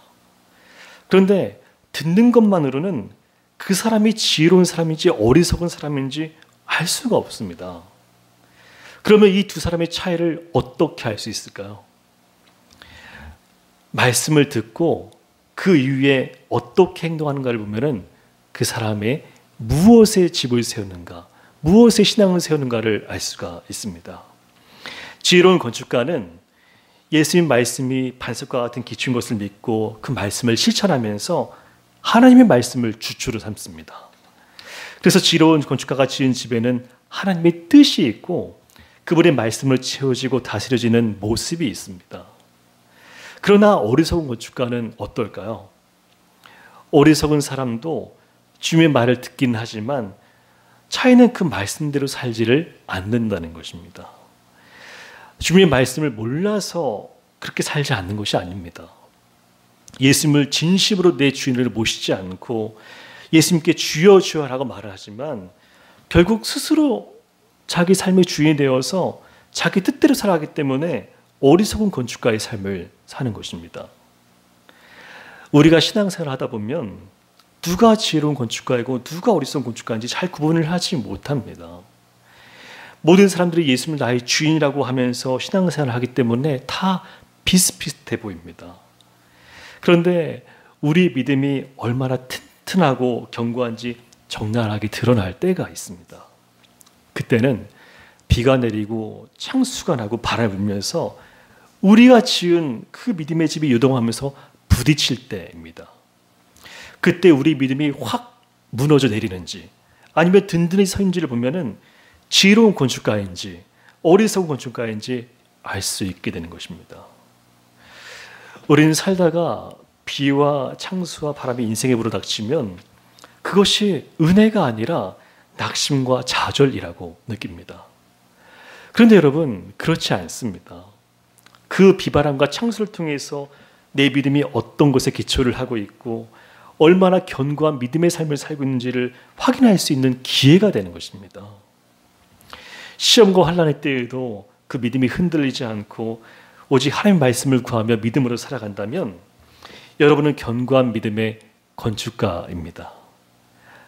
그런데 듣는 것만으로는 그 사람이 지혜로운 사람인지 어리석은 사람인지 알 수가 없습니다. 그러면 이 두 사람의 차이를 어떻게 알 수 있을까요? 말씀을 듣고 그 이후에 어떻게 행동하는가를 보면은 그 사람의 무엇에 집을 세우는가, 무엇에 신앙을 세우는가를 알 수가 있습니다. 지혜로운 건축가는 예수님 말씀이 반석과 같은 기초인 것을 믿고 그 말씀을 실천하면서 하나님의 말씀을 주축으로 삼습니다. 그래서 지혜로운 건축가가 지은 집에는 하나님의 뜻이 있고 그분의 말씀을 채워지고 다스려지는 모습이 있습니다. 그러나 어리석은 건축가는 어떨까요? 어리석은 사람도 주님의 말을 듣긴 하지만 차이는 그 말씀대로 살지를 않는다는 것입니다. 주님의 말씀을 몰라서 그렇게 살지 않는 것이 아닙니다. 예수님을 진심으로 내 주인으로 모시지 않고 예수님께 주여 주여 라고 말을 하지만 결국 스스로 자기 삶의 주인이 되어서 자기 뜻대로 살아가기 때문에 어리석은 건축가의 삶을 사는 것입니다. 우리가 신앙생활을 하다 보면 누가 지혜로운 건축가이고 누가 어리석은 건축가인지 잘 구분을 하지 못합니다. 모든 사람들이 예수님을 나의 주인이라고 하면서 신앙생활을 하기 때문에 다 비슷비슷해 보입니다. 그런데 우리 믿음이 얼마나 튼튼하고 견고한지 적나라하게 드러날 때가 있습니다. 그때는 비가 내리고 창수가 나고 바람이 불면서 우리가 지은 그 믿음의 집이 요동하면서 부딪힐 때입니다. 그때 우리 믿음이 확 무너져 내리는지 아니면 든든히 서 있는지를 보면은 지혜로운 건축가인지 어리석은 건축가인지 알 수 있게 되는 것입니다. 우리는 살다가 비와 창수와 바람이 인생에 불어닥치면 그것이 은혜가 아니라 낙심과 좌절이라고 느낍니다. 그런데 여러분 그렇지 않습니다. 그 비바람과 창수를 통해서 내 믿음이 어떤 것에 기초를 하고 있고 얼마나 견고한 믿음의 삶을 살고 있는지를 확인할 수 있는 기회가 되는 것입니다. 시험과 환난의 때에도 그 믿음이 흔들리지 않고 오직 하나님의 말씀을 구하며 믿음으로 살아간다면 여러분은 견고한 믿음의 건축가입니다.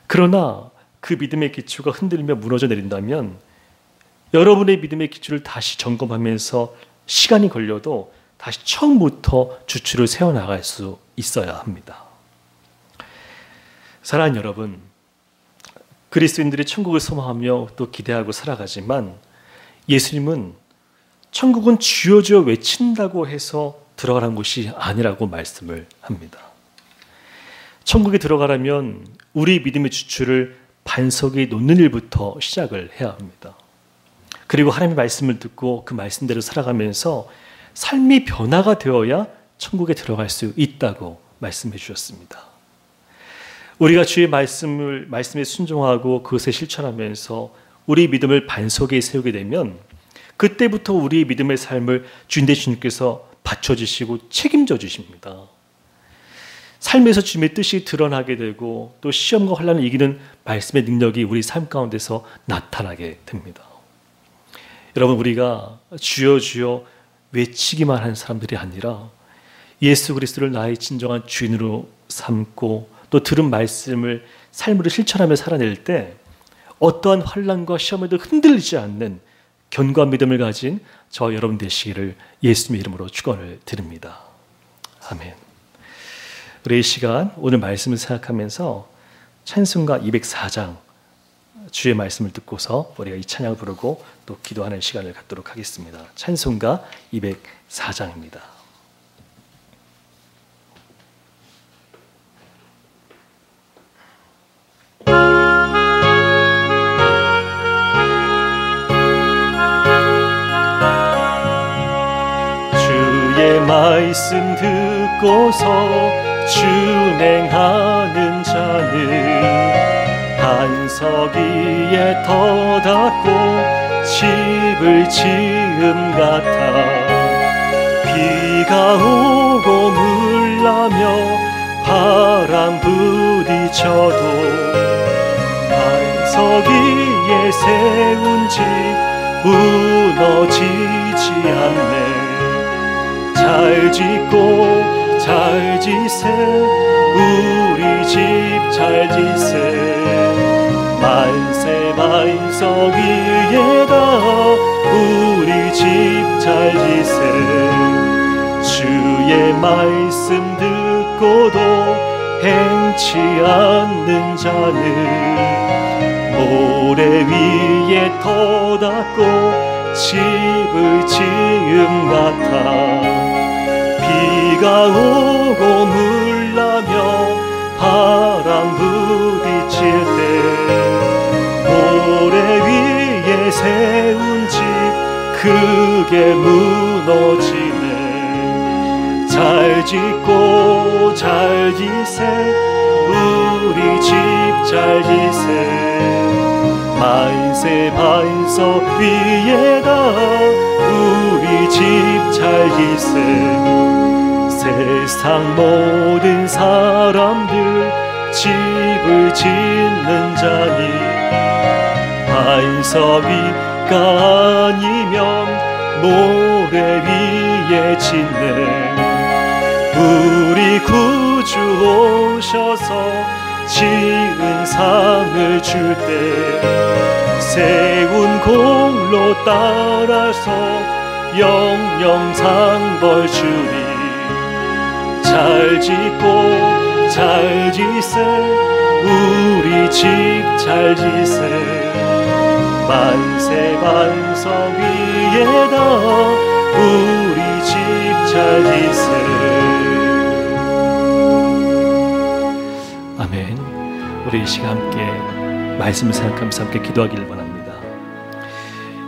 그러나 그 믿음의 기초가 흔들리며 무너져 내린다면 여러분의 믿음의 기초를 다시 점검하면서 시간이 걸려도 다시 처음부터 주추를 세워나갈 수 있어야 합니다. 사랑하는 여러분, 그리스도인들이 천국을 소망하며 또 기대하고 살아가지만 예수님은 천국은 주여 주여 외친다고 해서 들어가는 곳이 아니라고 말씀을 합니다. 천국에 들어가려면 우리 믿음의 주추를 반석에 놓는 일부터 시작을 해야 합니다. 그리고 하나님의 말씀을 듣고 그 말씀대로 살아가면서 삶이 변화가 되어야 천국에 들어갈 수 있다고 말씀해 주셨습니다. 우리가 주의 말씀에 순종하고 그것에 실천하면서 우리 믿음을 반석에 세우게 되면 그때부터 우리 믿음의 삶을 주인 되신 주님께서 받쳐주시고 책임져 주십니다. 삶에서 주님의 뜻이 드러나게 되고 또 시험과 환난을 이기는 말씀의 능력이 우리 삶 가운데서 나타나게 됩니다. 여러분, 우리가 주여 주여 외치기만 하는 사람들이 아니라 예수 그리스도를 나의 진정한 주인으로 삼고 또 들은 말씀을 삶으로 실천하며 살아낼 때 어떠한 환난과 시험에도 흔들리지 않는 견고한 믿음을 가진 저 여러분 되시기를 예수님의 이름으로 축원을 드립니다. 아멘. 우리 이 시간 오늘 말씀을 생각하면서 찬송가 204장 주의 말씀을 듣고서 우리가 이 찬양을 부르고 또 기도하는 시간을 갖도록 하겠습니다. 찬송가 204장입니다. 주의 말씀 듣고서 준행하는 자는 반석 위에 터닫고 집을 지음 같아 비가 오고 물 나며 바람 부딪혀도 반석 위에 세운 집 무너지지 않네. 잘 짓고 잘 지세 우리 집 잘 지세 만세 반석 위에다 우리 집 잘 지세 주의 말씀 듣고도 행치 않는 자는 모래 위에 터 닦고 집을 지음 같아. 비가 오고 물 나며 바람 부딪힐 때 모래 위에 세운 집 크게 무너지네. 잘 짓고 잘 지세 우리 집 잘 지세 만세 반석 위에다 우리 집 잘 지세 세상 모든 사람들 집을 짓는 자니 반석 위가 아니면 모래 위에 짓네. 우리 구주 오셔서 지은 상을 줄 때 세운 공로 따라서 영영상 벌 주리. 잘 짓고 잘 지세 우리 집 잘 지세 만세 반석 위에다 우리 집 잘 지세. 아멘. 우리 이 시간 함께 말씀을 생각하면서 함께 기도하기를 원합니다.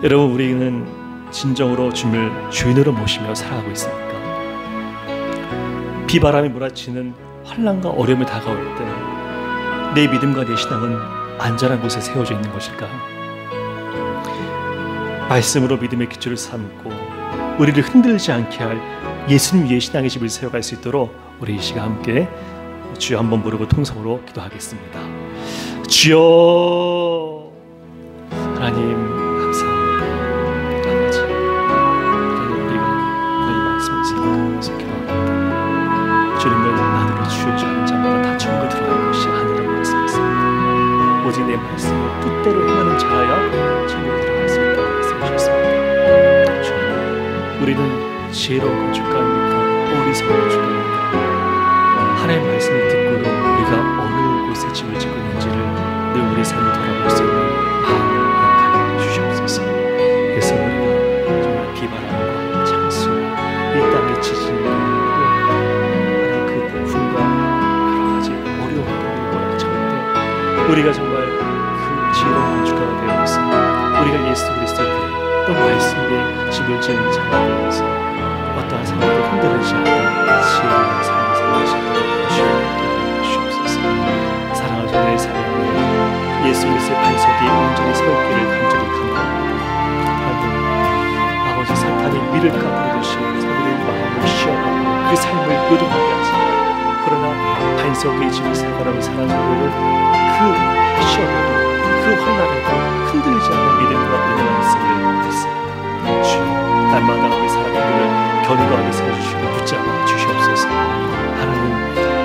여러분, 우리는 진정으로 주님을 주인으로 모시며 살아가고 있습니까? 비바람이 몰아치는 환난과 어려움이 다가올 때 내 믿음과 내 신앙은 안전한 곳에 세워져 있는 것일까? 말씀으로 믿음의 기초를 삼고 우리를 흔들지 않게 할 예수님 위에 신앙의 집을 세워갈 수 있도록 우리 이 시간 함께 주여 한번 부르고 통성으로 기도하겠습니다. 주여. 하나님 감사합니다. 아버지, 우리가 너희 말씀을 생각하면서 기도합니다. 주님을 안으로 주여주는 자마다 다 천국에 들어갈 것이 아니라고 말씀하셨습니다. 오직 내 말씀을 뜻대로 행하는 자라야 천국에 들어갈 수 있다고 말씀하셨습니다. 주님, 우리는 지혜로운 건축가입니까? 어리석은 건축가입니까? 하나님의 말씀을 듣고도 우리가 어느 곳에 집을 짓고 있는지를 늘 우리 삶을 돌아볼 수 있는 마음을 허락하여 주시옵소서. 그래서 우리가 정말 비바람과 창수, 이 땅의 지진과 또 그 폭풍과 여러 가지 어려움을 몰아칠 때 우리가 정말 그 지혜로운 건축가가 되어서 우리가 예수 그리스도의 또 말씀에 집을 짓는 자가 되어서 어떠한 상황도 흔들리지 않는 지혜로운 삶을 살아가시는 주옵소서. 사랑하는 내 삶에 예수 그리스도의 반석이 온전히 서 있기를 간절히 간구합니다. 하나님, 아버지 사탄이 밀을 까부리듯이 우리의 마음을 시험하고 그 삶을 요동하게 하시고, 그러나 반석의 집을 세워가는 사람들은 그 시험에도 그 환난에도 흔들리지 않는 믿음과 은혜가 있음을 믿습니다. 주여, 날마다 우리 사람들을 견고하게 세워주시고 붙잡아 주시옵소서. 하나님,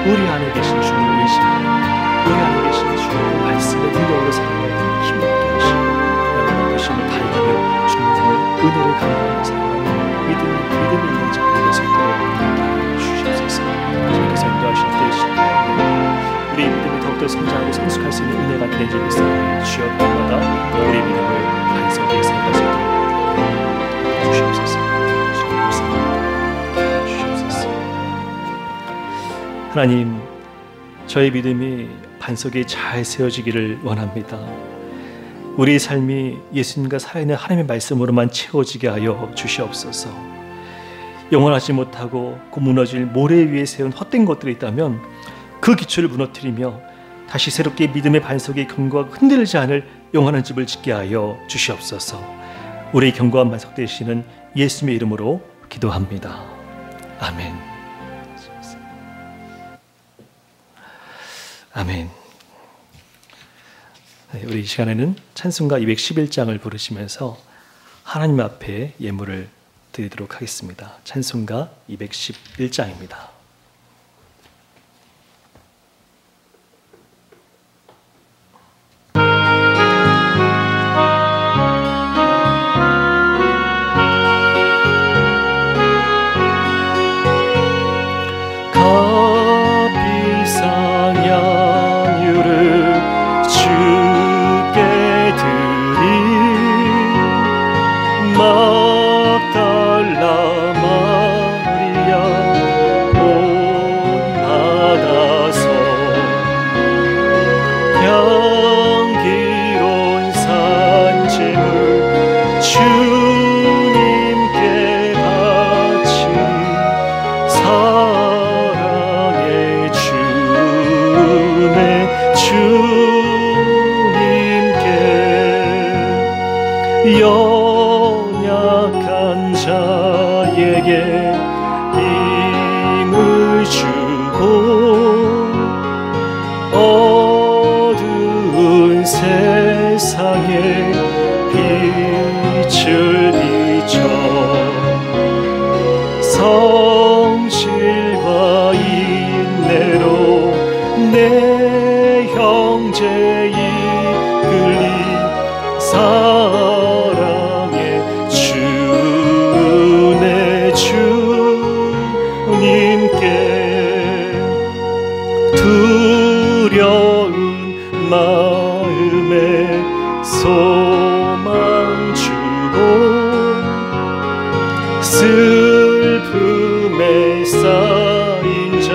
우리 안에 계신 주님을 의지하고 우리 안에 계신 주님의 말씀의 능력으로 살아가는 힘을 얻게 하시고 날마다 열심을 다하며 주님의 은혜를 감사하며 살아가는 믿음이 있는 자들이 되서 되게 주시옵소서. 주님께서 인도하실 때 우리 믿음이 더욱더 성장하고 성숙할 수 있는 은혜가 되는 줄 믿습니다. 주여, 날마다 우리 믿음을 반석 위에 세워갈 수 있도록 주시옵소서. 하나님, 저의 믿음이 반석에 잘 세워지기를 원합니다. 우리의 삶이 예수님과 살아있는 하나님의 말씀으로만 채워지게 하여 주시옵소서. 영원하지 못하고 그 무너질 모래 위에 세운 헛된 것들이 있다면 그 기초를 무너뜨리며 다시 새롭게 믿음의 반석에 견고하고 흔들리지 않을 영원한 집을 짓게 하여 주시옵소서. 우리의 견고한 반석 되시는 예수님의 이름으로 기도합니다. 아멘. 아멘. 네, 우리 이 시간에는 찬송가 211장을 부르시면서 하나님 앞에 예물을 드리도록 하겠습니다. 찬송가 211장입니다. 연약한 자에게 힘을 주고 어두운 세상에 빛을 비춰 성실과 인내로 내 형제 이끌리 사랑의 주님께 두려운 마음에 소망 주고 슬픔에 쌓인 자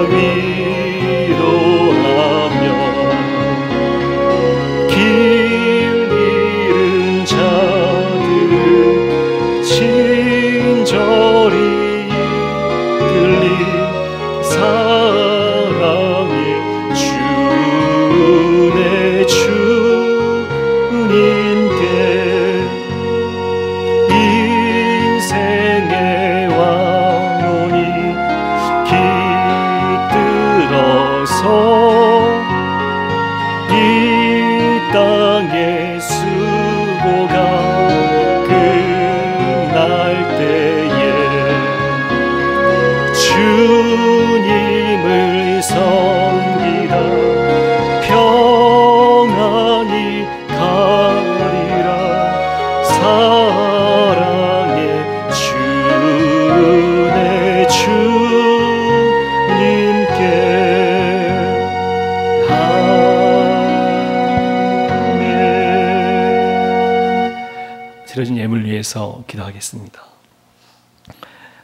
위로하며 길 잃은 자들을 친절히 이끌리 사랑의 주의 주님께 인생의 왕론이 깃들어서 이 땅의 수고가 끝날 때에 주님을 섬기다 평안히 가리라 사랑의 주의 주님께 아멘. 드려진 예물 위해서 기도하겠습니다.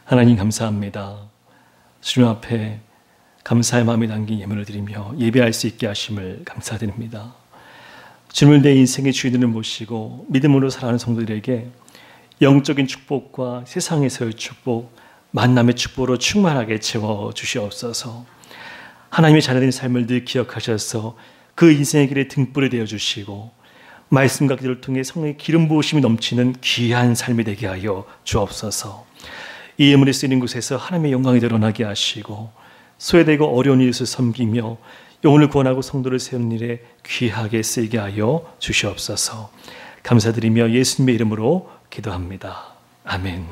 하나님 감사합니다. 주님 앞에 감사의 마음이 담긴 예물을 드리며 예배할 수 있게 하심을 감사드립니다. 주님을 내 인생의 주인으로 모시고 믿음으로 살아가는 성도들에게 영적인 축복과 세상에서의 축복, 만남의 축복으로 충만하게 채워주시옵소서. 하나님의 자녀된 삶을 늘 기억하셔서 그 인생의 길에 등불이 되어주시고 말씀과 기도를 통해 성령의 기름 부으심이 넘치는 귀한 삶이 되게 하여 주옵소서. 이 예물이 쓰이는 곳에서 하나님의 영광이 드러나게 하시고 소외되고 어려운 이웃을 섬기며 영혼을 구원하고 성도를 세우는 일에 귀하게 쓰이게 하여 주시옵소서. 감사드리며 예수님의 이름으로 기도합니다. 아멘.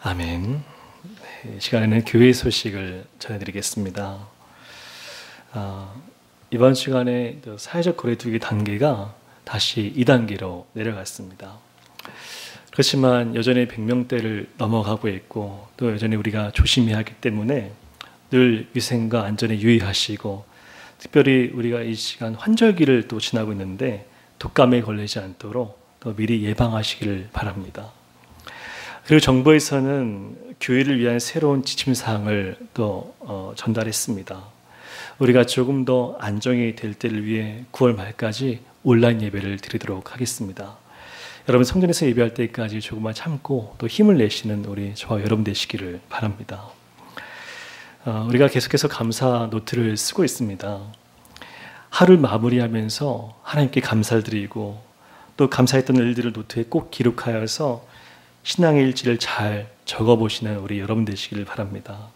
아멘. 네, 이 시간에는 교회 소식을 전해드리겠습니다. 이번 시간에 사회적 거리두기 단계가 다시 2단계로 내려갔습니다. 그렇지만 여전히 100명대를 넘어가고 있고 또 여전히 우리가 조심해야 하기 때문에 늘 위생과 안전에 유의하시고 특별히 우리가 이 시간 환절기를 또 지나고 있는데 독감에 걸리지 않도록 또 미리 예방하시기를 바랍니다. 그리고 정부에서는 교회를 위한 새로운 지침사항을 또 전달했습니다. 우리가 조금 더 안정이 될 때를 위해 9월 말까지 온라인 예배를 드리도록 하겠습니다. 여러분 성전에서 예배할 때까지 조금만 참고 또 힘을 내시는 우리 저와 여러분 되시기를 바랍니다. 우리가 계속해서 감사 노트를 쓰고 있습니다. 하루를 마무리하면서 하나님께 감사를 드리고 또 감사했던 일들을 노트에 꼭 기록하여서 신앙의 일지를 잘 적어보시는 우리 여러분 되시기를 바랍니다.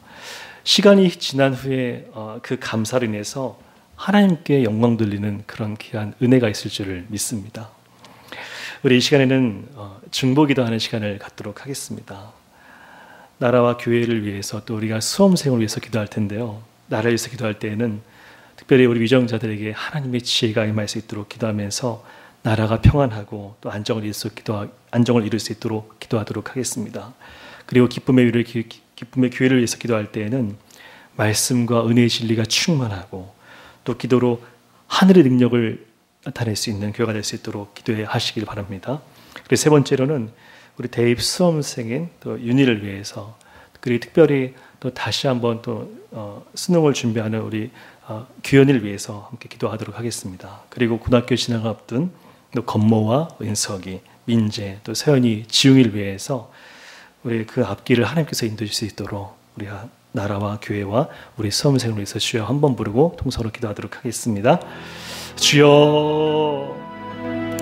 시간이 지난 후에 그 감사로 인해서 하나님께 영광 돌리는 그런 귀한 은혜가 있을 줄을 믿습니다. 우리 이 시간에는 중보기도하는 시간을 갖도록 하겠습니다. 나라와 교회를 위해서 또 우리가 수험생을 위해서 기도할 텐데요. 나라를 위해서 기도할 때에는 특별히 우리 위정자들에게 하나님의 지혜가 임할 수 있도록 기도하면서 나라가 평안하고 또 안정을 이룰 수 있도록 기도하도록 하겠습니다. 그리고 기쁨의 교회를 위해서 기도할 때에는 말씀과 은혜의 진리가 충만하고 또 기도로 하늘의 능력을 나타낼 수 있는 교회가 될 수 있도록 기도해 하시길 바랍니다. 그리고 세 번째로는 우리 대입 수험생인 또 윤희를 위해서 그리고 특별히 또 다시 한번 또 수능을 준비하는 우리 규현이를 위해서 함께 기도하도록 하겠습니다. 그리고 고등학교 진학을 앞둔 또 건모와 은석이, 민재, 또 서연이, 지웅이를 위해서 우리 그 앞길을 하나님께서 인도해 주실 수 있도록 우리 나라와 교회와 우리 수험생을 위해서 주여 한번 부르고 통성으로 기도하도록 하겠습니다. 주여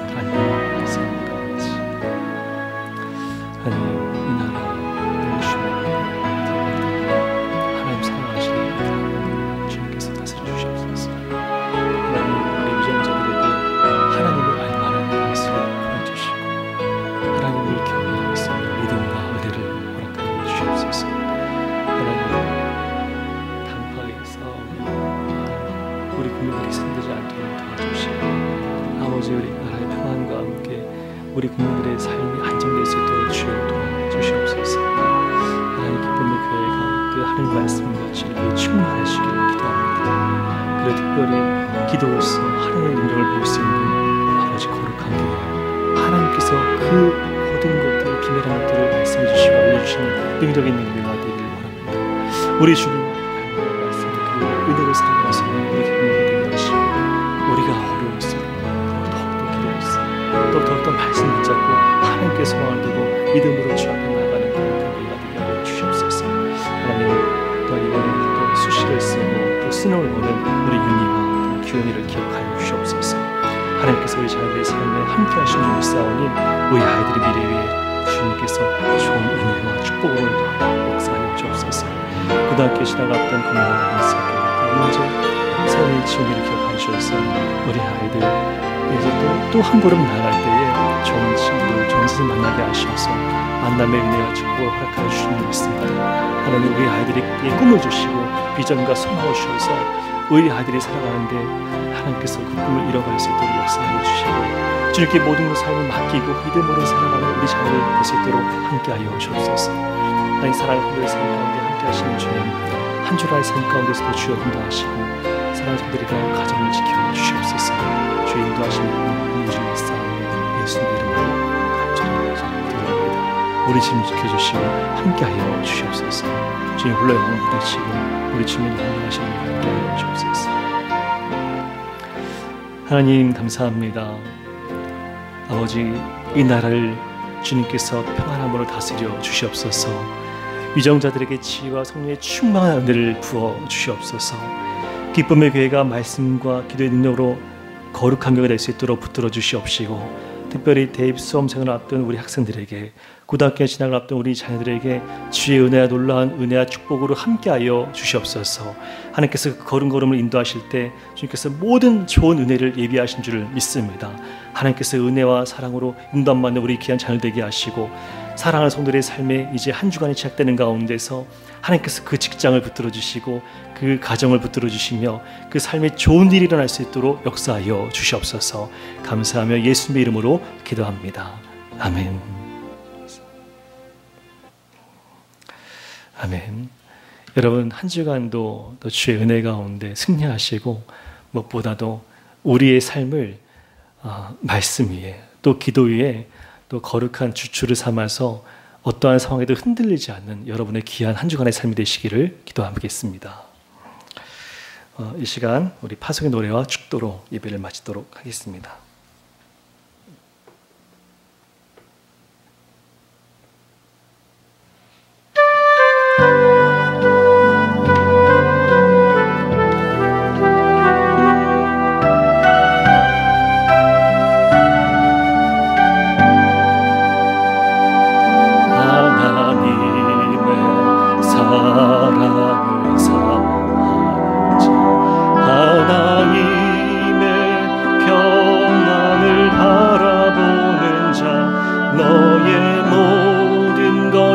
하나님 감사합니다. 하나님 이 나라를 주시옵소서. 하나님 사랑하시는 주님께서 다스려 주시옵소서. 하나님 우리 위정자들에게 하나님을 알 만한 말씀을 보여주시고 하나님을 경외할 수 있는 믿음과 은혜를 허락하여 주시옵소서. 하나님 당파의 싸움 우리 국민들이 손대지 않도록 도와주시고 아버지 우리 나라의 평안과 함께 우리 국민들의 삶이 안정될 수 있도록 주여 도와주시옵소서. 하나님 기쁨의 교회가 그 하나님 말씀과 진리에 충만하시기를 기도합니다. 그리고 특별히 기도로서 하나님의 능력을 볼 수 있는 아버지 거룩한 교회 하나님께서 그 모든 것들 비밀한 것들을 말씀해 주시고 알려주시는 능력 있는 교회가 되기를 원합니다. 우리 주님 말씀을 그 은혜를 사랑하시는 우리 기쁨의 되게 하시고 우리가 어려울수록 더욱더 기도할수록 또 더욱더 말씀 붙잡고 하나님께 소망을 두고 믿음으로 주 앞에 나아가는 그런 교회가 되게 하여 주시옵소서. 하나님 또 이번에 또 수시를 쓰고 또 수능을 보는 우리 윤희와 규현이를 기억하여 주시옵소서. 하나님께서 우리 자녀들의 삶에 함께 하신 줄 믿사오니 우리 아이들의 미래에 주님께서 좋은 은혜와 축복을 역사하여 주옵소서. 고등학교 지나갔던 건강한 인생을 문제 선의 지옥이를 기억하여 주셔서 우리 아이들 이제 또 한 걸음 나아갈 때에 좋은 친구들, 좋은 선생님 만나게 하셔서 만남의 은혜와 축복을 허락하여 주시는 줄 믿습니다. 하나님 우리 아이들에게 꿈을 주시고 비전과 소망을 주셔서 우리 아이들이 살아가는데 하나님께서 그 꿈을 이뤄갈 수 있도록 역사하여 주시고 주님께 모든 삶을 맡기고 믿음으로 살아가는 우리 자녀들 될 수 있도록 함께하여 주옵소서. 하나님 사랑의 분들의 삶 가운데 함께하시는 주님 한 주라의 삶 가운데서도 주여 인도하시고 사랑하는 분들이가 가정을 지켜 주시옵소서. 주의 인도하시는 우주의 싸움에 예수님 이름으로 간절히 기도합니다. 우리 주님 지켜주시고 함께하여 주시옵소서. 주님 홀로 영광 받으시고 우리 주님 영원하시는 함께하여 주옵소서. 하나님 감사합니다. 아버지 이 나라를 주님께서 평안함으로 다스려 주시옵소서. 위정자들에게 지혜와 성령의 충만한 은혜를 부어 주시옵소서. 기쁨의 교회가 말씀과 기도의 능력으로 거룩한 교회가 될 수 있도록 붙들어 주시옵시고 특별히 대입 수험생을 앞둔 우리 학생들에게 고등학교에 진학을 앞둔 우리 자녀들에게 주의 은혜와 놀라운 은혜와 축복으로 함께하여 주시옵소서. 하나님께서 그 걸음걸음을 인도하실 때 주님께서 모든 좋은 은혜를 예비하신 줄을 믿습니다. 하나님께서 은혜와 사랑으로 인도받는 우리 귀한 자녀 되게 하시고 사랑하는 성도들의 삶에 이제 한 주간이 시작되는 가운데서 하나님께서 그 직장을 붙들어 주시고 그 가정을 붙들어 주시며 그 삶에 좋은 일이 일어날 수 있도록 역사하여 주시옵소서. 감사하며 예수님의 이름으로 기도합니다. 아멘. 아멘. 여러분 한 주간도 또 주의 은혜 가운데 승리하시고 무엇보다도 우리의 삶을 말씀 위에 또 기도 위에 또 거룩한 주추를 삼아서 어떠한 상황에도 흔들리지 않는 여러분의 귀한 한 주간의 삶이 되시기를 기도하겠습니다. 이 시간 우리 파송의 노래와 축도로 예배를 마치도록 하겠습니다.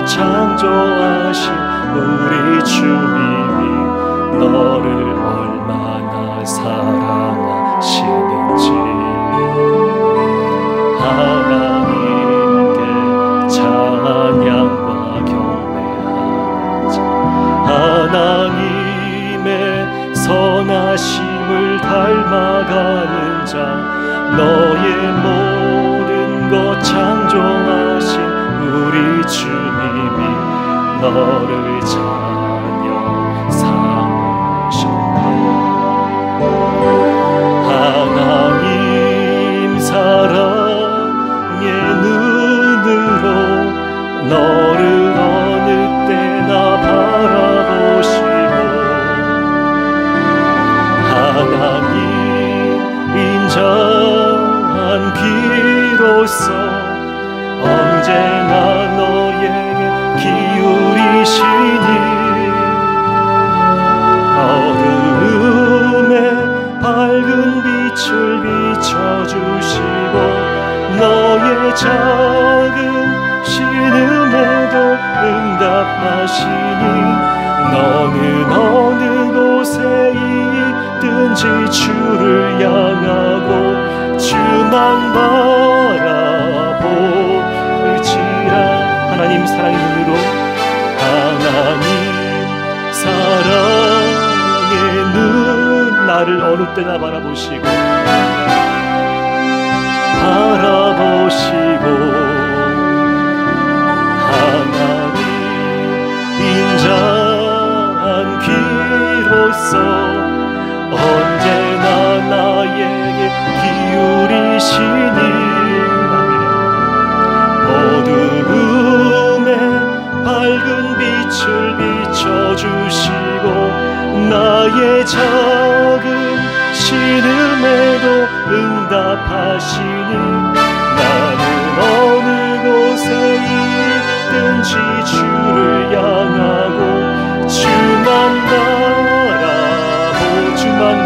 창조하신 우리 주님이 너를 얼마나 사랑하시는지 하나님께 찬양과 경배하자. 하나님의 선하심을 닮아가는 자 너의 모든 것 창조하신 우리 주님이 너를 찬양 삼으셨네. 하나님 사랑의 눈으로 너를 어느 때나 바라보시고 하나님 인자한 비로소 언제나 너에게 기울이시니 어두움에 밝은 빛을 비춰주시고 너의 작은 신음에도 응답하시니 너는 어느 곳에 있든지 주를 향하고 주만 바라볼지라. 하나님 사랑의 눈으로 하나님 사랑의 눈 나를 어느 때나 바라보시고 하나님 인자한 귀로서 언제나 나에게 기울이시니 어두움에 밝은 빛을 비춰주시고 나의 작은 신음에도 응답하시니 나는 어느 곳에 있든지 주를 향하고 주만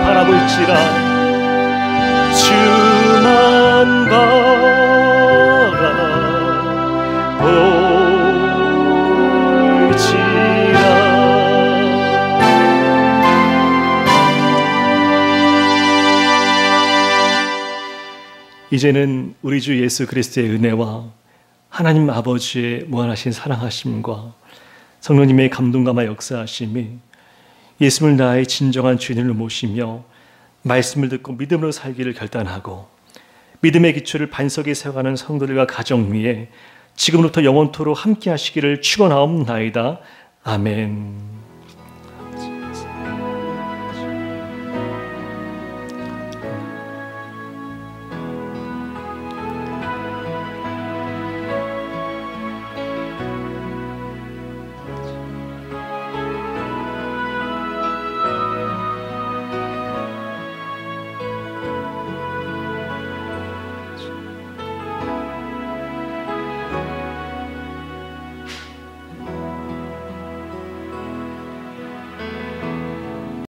바라볼지라. 주만 바라볼지라. 이제는 우리 주 예수 그리스도의 은혜와 하나님 아버지의 무한하신 사랑하심과 성령님의 감동감화 역사하심이 예수를 나의 진정한 주인으로 모시며 말씀을 듣고 믿음으로 살기를 결단하고 믿음의 기초를 반석에 세워가는 성도들과 가정 위에 지금부터 영원토록 함께 하시기를 축원하옵나이다. 아멘.